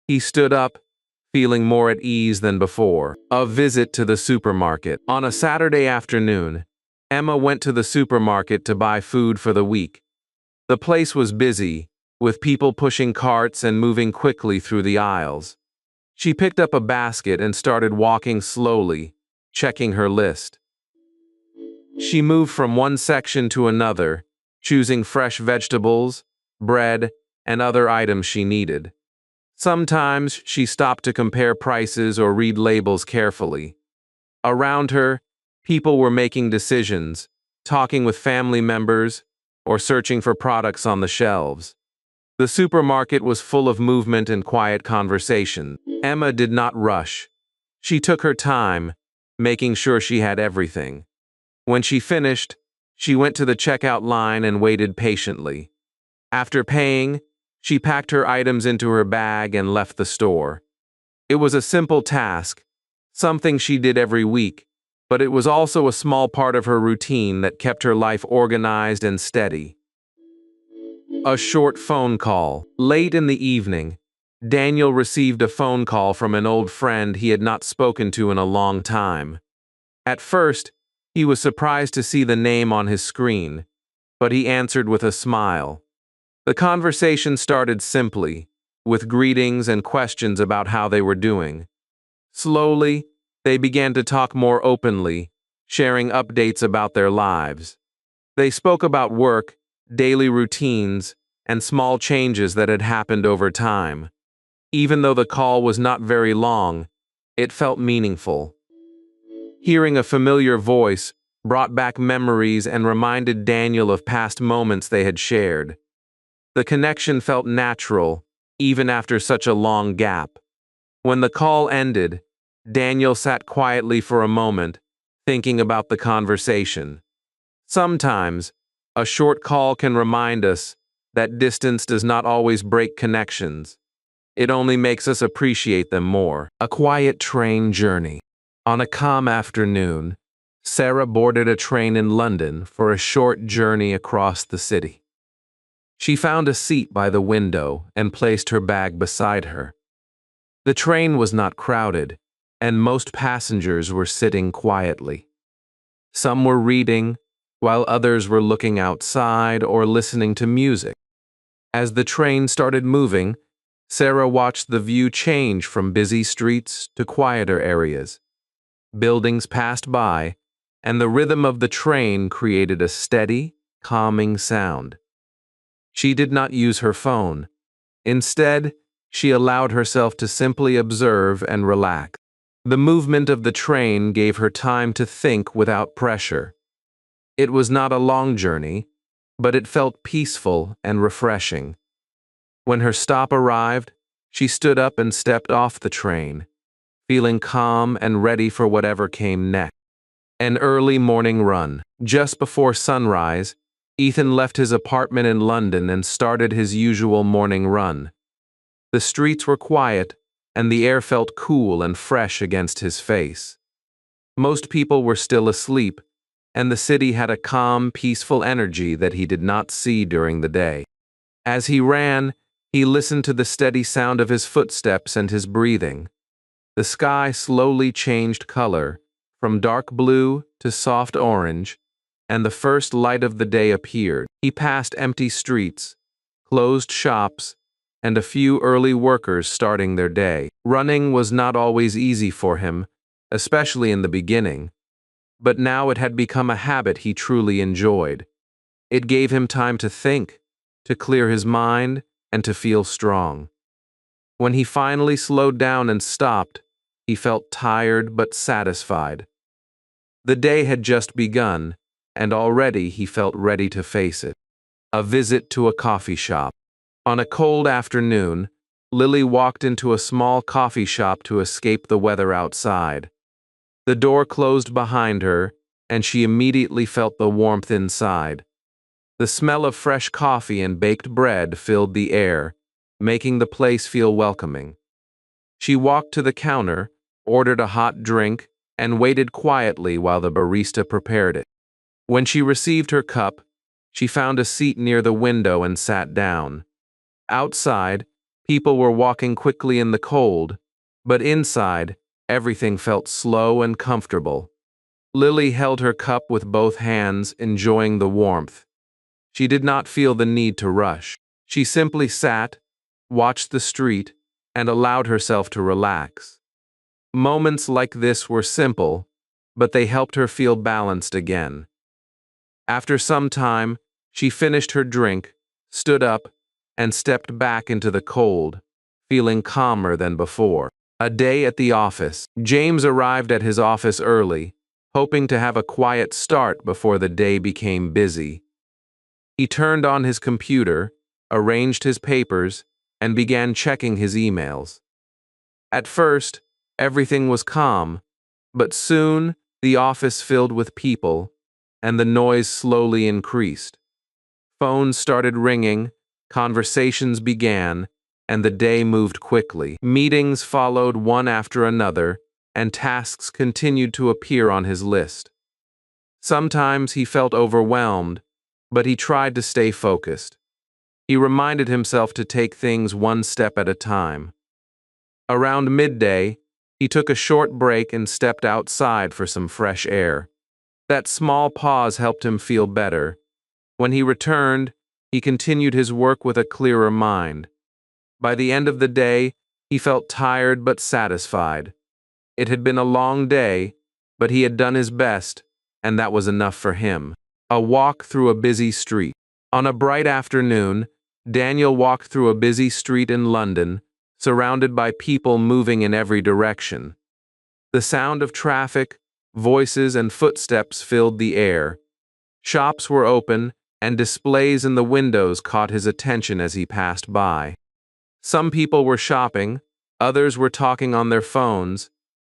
S1: he stood up, feeling more at ease than before. A visit to the supermarket. On a Saturday afternoon, Emma went to the supermarket to buy food for the week. The place was busy, with people pushing carts and moving quickly through the aisles. She picked up a basket and started walking slowly, checking her list. She moved from one section to another, choosing fresh vegetables, bread, and other items she needed. Sometimes she stopped to compare prices or read labels carefully. Around her, people were making decisions, talking with family members, or searching for products on the shelves. The supermarket was full of movement and quiet conversation. Emma did not rush. She took her time, making sure she had everything. When she finished, she went to the checkout line and waited patiently. After paying, she packed her items into her bag and left the store. It was a simple task, something she did every week, but it was also a small part of her routine that kept her life organized and steady. A short phone call. Late in the evening, Daniel received a phone call from an old friend he had not spoken to in a long time. At first, he was surprised to see the name on his screen, but he answered with a smile. The conversation started simply, with greetings and questions about how they were doing. Slowly, they began to talk more openly, sharing updates about their lives. They spoke about work, daily routines, and small changes that had happened over time. Even though the call was not very long, it felt meaningful. Hearing a familiar voice brought back memories and reminded Daniel of past moments they had shared. The connection felt natural, even after such a long gap. When the call ended, Daniel sat quietly for a moment, thinking about the conversation. Sometimes, a short call can remind us that distance does not always break connections. It only makes us appreciate them more. A quiet train journey. On a calm afternoon, Sarah boarded a train in London for a short journey across the city. She found a seat by the window and placed her bag beside her. The train was not crowded, and most passengers were sitting quietly. Some were reading, while others were looking outside or listening to music. As the train started moving, Sarah watched the view change from busy streets to quieter areas. Buildings passed by, and the rhythm of the train created a steady, calming sound. She did not use her phone. Instead, she allowed herself to simply observe and relax. The movement of the train gave her time to think without pressure. It was not a long journey, but it felt peaceful and refreshing. When her stop arrived, she stood up and stepped off the train, feeling calm and ready for whatever came next. An early morning run. Just before sunrise, Ethan left his apartment in London and started his usual morning run. The streets were quiet, and the air felt cool and fresh against his face. Most people were still asleep, and the city had a calm, peaceful energy that he did not see during the day. As he ran, he listened to the steady sound of his footsteps and his breathing. The sky slowly changed color, from dark blue to soft orange, and the first light of the day appeared. He passed empty streets, closed shops, and a few early workers starting their day. Running was not always easy for him, especially in the beginning, but now it had become a habit he truly enjoyed. It gave him time to think, to clear his mind, and to feel strong. When he finally slowed down and stopped, he felt tired but satisfied. The day had just begun, and already he felt ready to face it. A visit to a coffee shop. On a cold afternoon, Lily walked into a small coffee shop to escape the weather outside. The door closed behind her, and she immediately felt the warmth inside. The smell of fresh coffee and baked bread filled the air, making the place feel welcoming. She walked to the counter, ordered a hot drink, and waited quietly while the barista prepared it. When she received her cup, she found a seat near the window and sat down. Outside, people were walking quickly in the cold, but inside, everything felt slow and comfortable. Lily held her cup with both hands, enjoying the warmth. She did not feel the need to rush. She simply sat, watched the street, and allowed herself to relax. Moments like this were simple, but they helped her feel balanced again. After some time, she finished her drink, stood up, and stepped back into the cold, feeling calmer than before. A day at the office. James arrived at his office early, hoping to have a quiet start before the day became busy. He turned on his computer, arranged his papers, and began checking his emails. At first, everything was calm, but soon the office filled with people, and the noise slowly increased. Phones started ringing, conversations began, and the day moved quickly. Meetings followed one after another, and tasks continued to appear on his list. Sometimes he felt overwhelmed, but he tried to stay focused. He reminded himself to take things one step at a time. Around midday, he took a short break and stepped outside for some fresh air. That small pause helped him feel better. When he returned, he continued his work with a clearer mind. By the end of the day, he felt tired but satisfied. It had been a long day, but he had done his best, and that was enough for him. A walk through a busy street. On a bright afternoon, Daniel walked through a busy street in London, surrounded by people moving in every direction. The sound of traffic, voices, and footsteps filled the air. Shops were open, and displays in the windows caught his attention as he passed by. Some people were shopping, others were talking on their phones,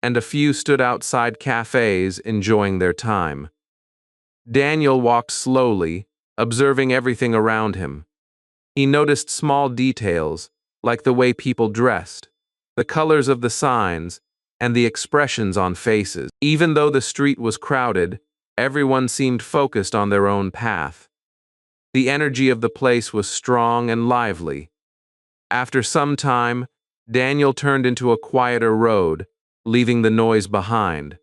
S1: and a few stood outside cafes enjoying their time. Daniel walked slowly, observing everything around him. He noticed small details, like the way people dressed, the colors of the signs, and the expressions on faces. Even though the street was crowded, everyone seemed focused on their own path. The energy of the place was strong and lively. After some time, Daniel turned into a quieter road, leaving the noise behind.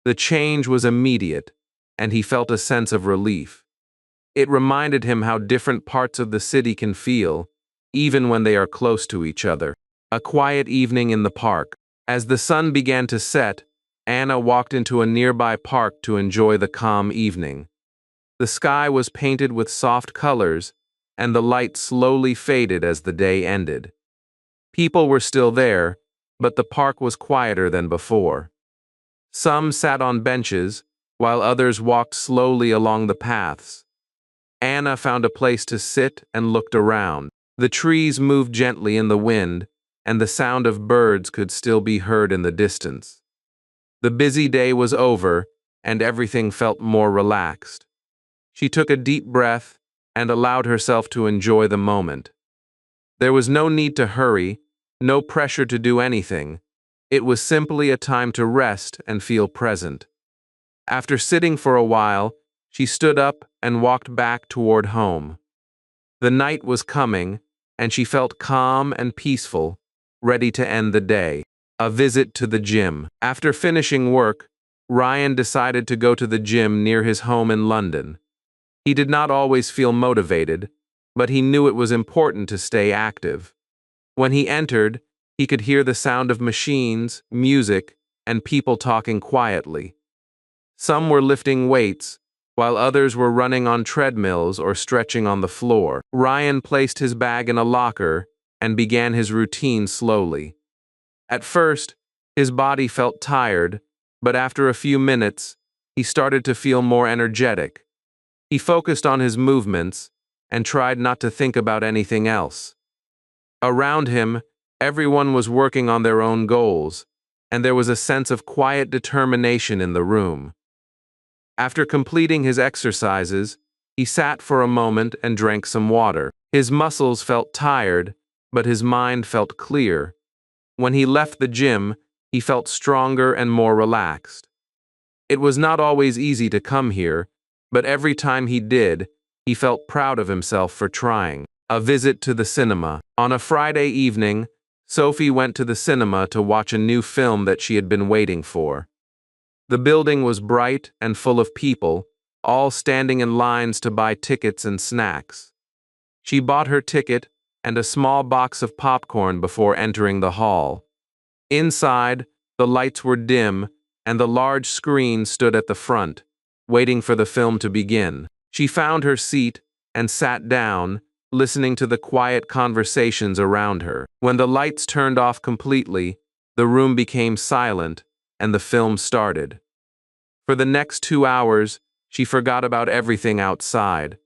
S1: The change was immediate, and he felt a sense of relief. It reminded him how different parts of the city can feel, even when they are close to each other. A quiet evening in the park. As the sun began to set, Anna walked into a nearby park to enjoy the calm evening. The sky was painted with soft colors, and the light slowly faded as the day ended. People were still there, but the park was quieter than before. Some sat on benches, while others walked slowly along the paths. Anna found a place to sit and looked around. The trees moved gently in the wind, and the sound of birds could still be heard in the distance. The busy day was over, and everything felt more relaxed. She took a deep breath and allowed herself to enjoy the moment. There was no need to hurry, no pressure to do anything. It was simply a time to rest and feel present. After sitting for a while, she stood up and walked back toward home. The night was coming, and she felt calm and peaceful, ready to end the day. A visit to the gym. After finishing work, Ryan decided to go to the gym near his home in London. He did not always feel motivated, but he knew it was important to stay active. When he entered, he could hear the sound of machines, music, and people talking quietly. Some were lifting weights, while others were running on treadmills or stretching on the floor. Ryan placed his bag in a locker and began his routine slowly. At first, his body felt tired, but after a few minutes, he started to feel more energetic. He focused on his movements and tried not to think about anything else. Around him, everyone was working on their own goals, and there was a sense of quiet determination in the room. After completing his exercises, he sat for a moment and drank some water. His muscles felt tired, but his mind felt clear. When he left the gym, he felt stronger and more relaxed. It was not always easy to come here, but every time he did, he felt proud of himself for trying. A visit to the cinema. On a Friday evening, Sophie went to the cinema to watch a new film that she had been waiting for. The building was bright and full of people, all standing in lines to buy tickets and snacks. She bought her ticket and a small box of popcorn before entering the hall. Inside, the lights were dim and the large screen stood at the front, waiting for the film to begin. She found her seat and sat down, listening to the quiet conversations around her. When the lights turned off completely, the room became silent and the film started. For the next 2 hours, she forgot about everything outside.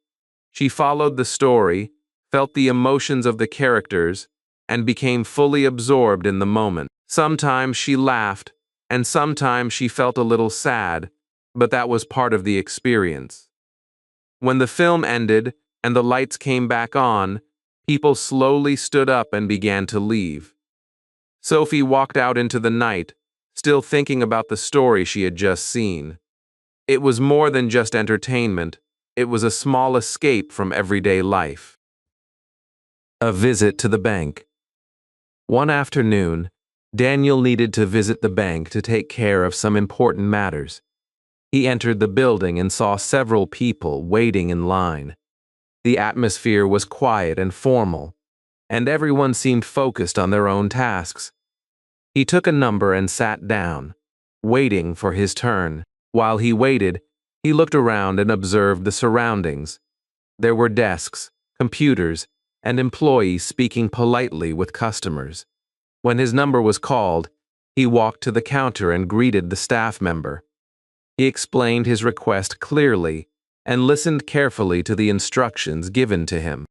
S1: She followed the story, felt the emotions of the characters, and became fully absorbed in the moment. Sometimes she laughed, and sometimes she felt a little sad, but that was part of the experience. When the film ended and the lights came back on, people slowly stood up and began to leave. Sophie walked out into the night, still thinking about the story she had just seen. It was more than just entertainment, it was a small escape from everyday life. A visit to the bank. One afternoon, Daniel needed to visit the bank to take care of some important matters. He entered the building and saw several people waiting in line. The atmosphere was quiet and formal, and everyone seemed focused on their own tasks. He took a number and sat down, waiting for his turn. While he waited, he looked around and observed the surroundings. There were desks, computers, and employees speaking politely with customers. When his number was called, he walked to the counter and greeted the staff member. He explained his request clearly and listened carefully to the instructions given to him.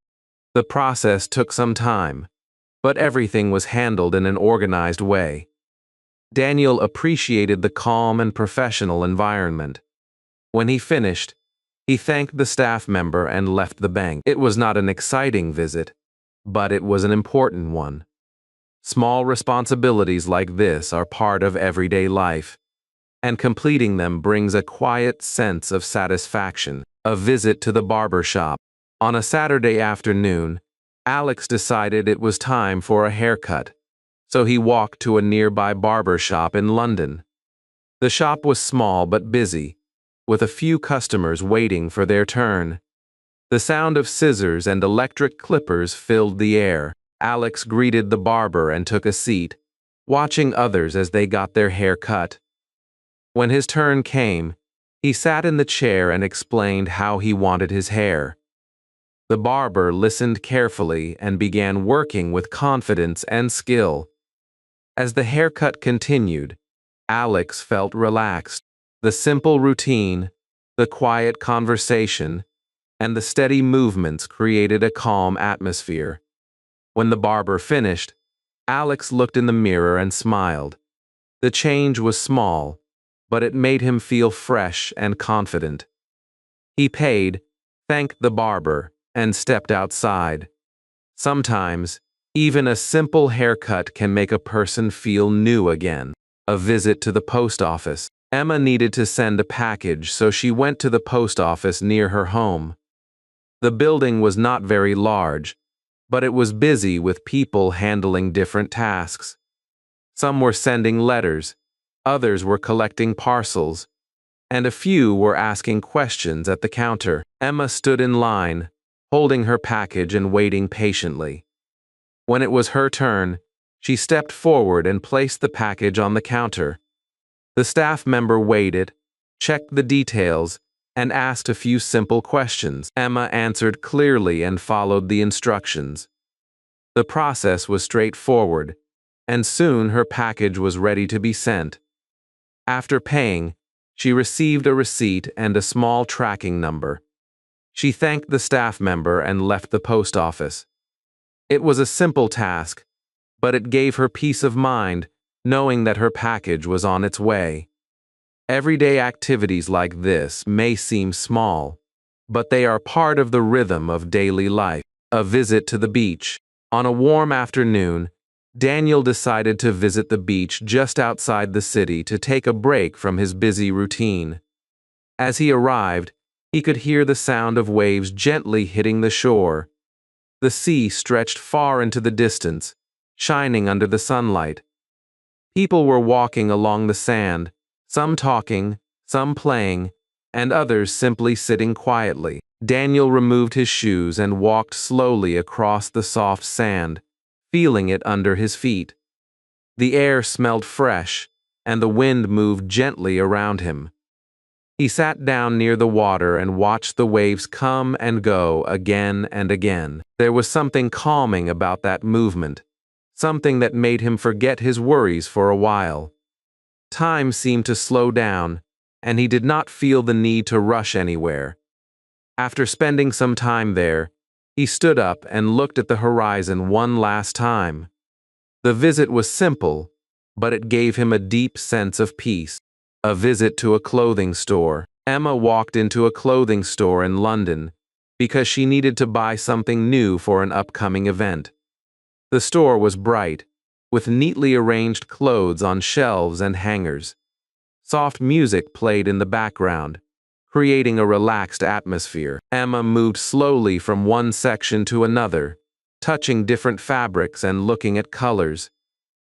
S1: The process took some time, but everything was handled in an organized way. Daniel appreciated the calm and professional environment. When he finished, he thanked the staff member and left the bank. It was not an exciting visit, but it was an important one. Small responsibilities like this are part of everyday life, and completing them brings a quiet sense of satisfaction. A visit to the barber shop. On a Saturday afternoon, Alex decided it was time for a haircut, so he walked to a nearby barber shop in London. The shop was small but busy, with a few customers waiting for their turn. The sound of scissors and electric clippers filled the air. Alex greeted the barber and took a seat, watching others as they got their hair cut. When his turn came, he sat in the chair and explained how he wanted his hair. The barber listened carefully and began working with confidence and skill. As the haircut continued, Alex felt relaxed. The simple routine, the quiet conversation, and the steady movements created a calm atmosphere. When the barber finished, Alex looked in the mirror and smiled. The change was small, but it made him feel fresh and confident. He paid, thanked the barber, and stepped outside. Sometimes, even a simple haircut can make a person feel new again. A visit to the post office. Emma needed to send a package, so she went to the post office near her home. The building was not very large, but it was busy with people handling different tasks. Some were sending letters, others were collecting parcels, and a few were asking questions at the counter. Emma stood in line, holding her package and waiting patiently. When it was her turn, she stepped forward and placed the package on the counter. The staff member waited, checked the details, and asked a few simple questions. Emma answered clearly and followed the instructions. The process was straightforward, and soon her package was ready to be sent. After paying, she received a receipt and a small tracking number. She thanked the staff member and left the post office. It was a simple task, but it gave her peace of mind, knowing that her package was on its way. Everyday activities like this may seem small, but they are part of the rhythm of daily life. A visit to the beach. On a warm afternoon, Daniel decided to visit the beach just outside the city to take a break from his busy routine. As he arrived, he could hear the sound of waves gently hitting the shore. The sea stretched far into the distance, shining under the sunlight. People were walking along the sand, some talking, some playing, and others simply sitting quietly. Daniel removed his shoes and walked slowly across the soft sand, feeling it under his feet. The air smelled fresh, and the wind moved gently around him. He sat down near the water and watched the waves come and go again and again. There was something calming about that movement, something that made him forget his worries for a while. Time seemed to slow down, and he did not feel the need to rush anywhere. After spending some time there, he stood up and looked at the horizon one last time. The visit was simple, but it gave him a deep sense of peace. A visit to a clothing store. Emma walked into a clothing store in London because she needed to buy something new for an upcoming event. The store was bright, with neatly arranged clothes on shelves and hangers. Soft music played in the background, creating a relaxed atmosphere. Emma moved slowly from one section to another, touching different fabrics and looking at colors.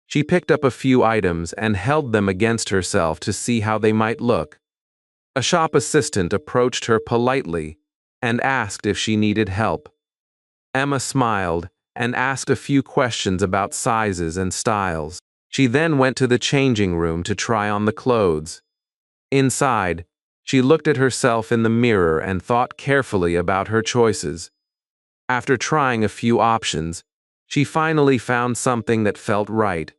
S1: She picked up a few items and held them against herself to see how they might look. A shop assistant approached her politely and asked if she needed help. Emma smiled and asked a few questions about sizes and styles. She then went to the changing room to try on the clothes. Inside, she looked at herself in the mirror and thought carefully about her choices. After trying a few options, she finally found something that felt right.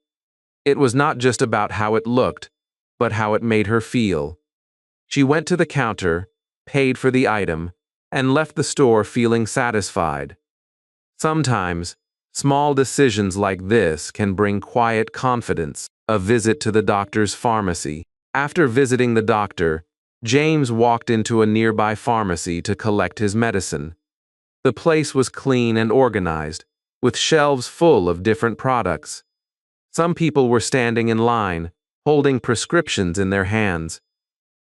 S1: It was not just about how it looked, but how it made her feel. She went to the counter, paid for the item, and left the store feeling satisfied. Sometimes, small decisions like this can bring quiet confidence. A visit to the doctor's pharmacy. After visiting the doctor, James walked into a nearby pharmacy to collect his medicine. The place was clean and organized, with shelves full of different products. Some people were standing in line, holding prescriptions in their hands.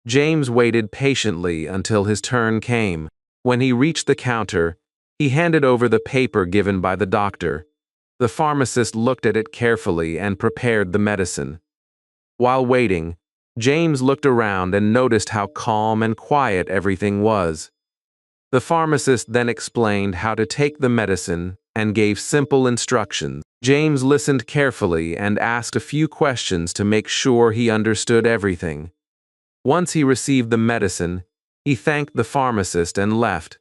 S1: James waited patiently until his turn came. When he reached the counter, he handed over the paper given by the doctor. The pharmacist looked at it carefully and prepared the medicine. While waiting, James looked around and noticed how calm and quiet everything was. The pharmacist then explained how to take the medicine and gave simple instructions. James listened carefully and asked a few questions to make sure he understood everything. Once he received the medicine, he thanked the pharmacist and left.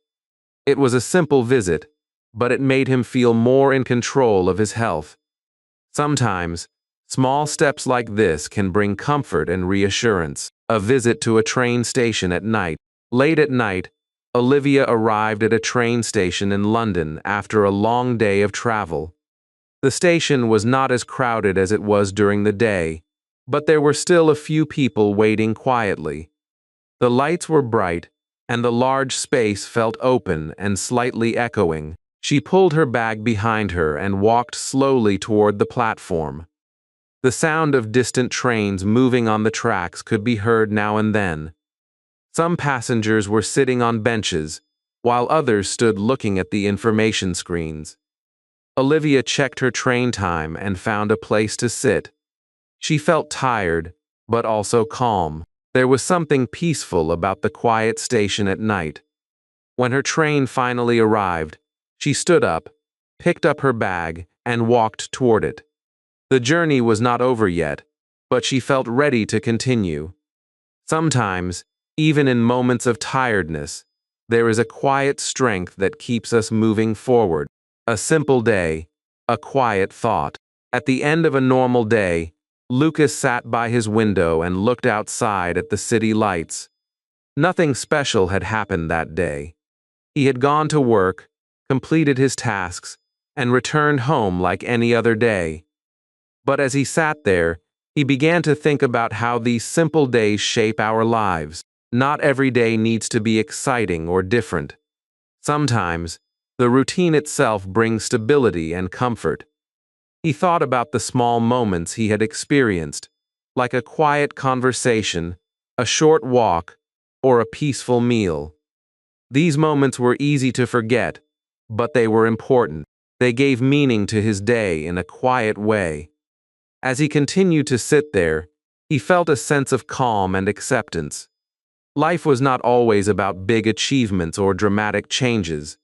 S1: It was a simple visit, but it made him feel more in control of his health. Sometimes, small steps like this can bring comfort and reassurance. A visit to a train station at night. Late at night, Olivia arrived at a train station in London after a long day of travel. The station was not as crowded as it was during the day, but there were still a few people waiting quietly. The lights were bright, and the large space felt open and slightly echoing. She pulled her bag behind her and walked slowly toward the platform. The sound of distant trains moving on the tracks could be heard now and then. Some passengers were sitting on benches, while others stood looking at the information screens. Olivia checked her train time and found a place to sit. She felt tired, but also calm. There was something peaceful about the quiet station at night. When her train finally arrived, she stood up, picked up her bag, and walked toward it. The journey was not over yet, but she felt ready to continue. Sometimes, even in moments of tiredness, there is a quiet strength that keeps us moving forward. A simple day, a quiet thought. At the end of a normal day, Lucas sat by his window and looked outside at the city lights. Nothing special had happened that day. He had gone to work, completed his tasks, and returned home like any other day. But as he sat there, he began to think about how these simple days shape our lives. Not every day needs to be exciting or different. Sometimes, the routine itself brings stability and comfort. He thought about the small moments he had experienced, like a quiet conversation, a short walk, or a peaceful meal. These moments were easy to forget, but they were important. They gave meaning to his day in a quiet way. As he continued to sit there, He felt a sense of calm and acceptance. Life was not always about big achievements or dramatic changes.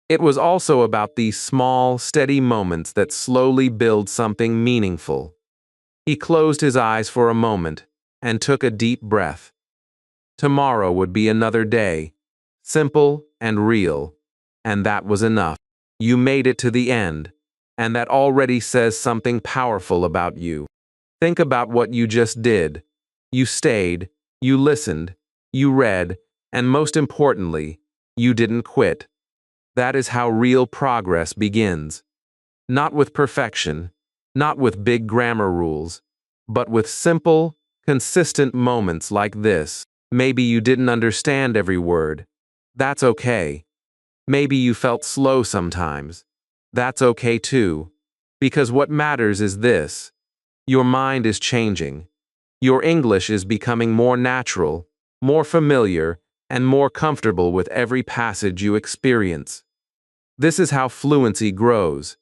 S1: It was also about these small, steady moments that slowly build something meaningful. He closed his eyes for a moment and took a deep breath. Tomorrow would be another day, simple and real, and that was enough. You made it to the end, and that already says something powerful about you. Think about what you just did. You stayed, you listened, you read, and most importantly, you didn't quit. That is how real progress begins. Not with perfection, not with big grammar rules, but with simple, consistent moments like this. Maybe you didn't understand every word. That's okay. Maybe you felt slow sometimes. That's okay too. Because what matters is this: your mind is changing. Your English is becoming more natural, more familiar, and more comfortable with every passage you experience. This is how fluency grows.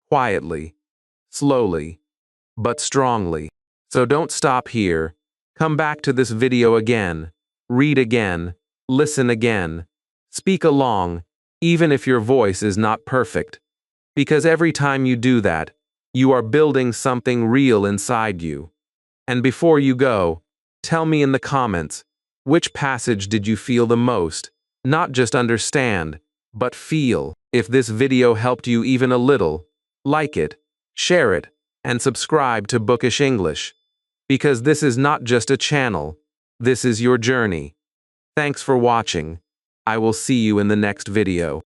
S1: Quietly, slowly, but strongly. So don't stop here. Come back to this video again, read again, listen again, speak along, even if your voice is not perfect. Because every time you do that, you are building something real inside you. And before you go, tell me in the comments, which passage did you feel the most? Not just understand, but feel. If this video helped you even a little, like it, share it, and subscribe to Bookish English. Because this is not just a channel, this is your journey. Thanks for watching. I will see you in the next video.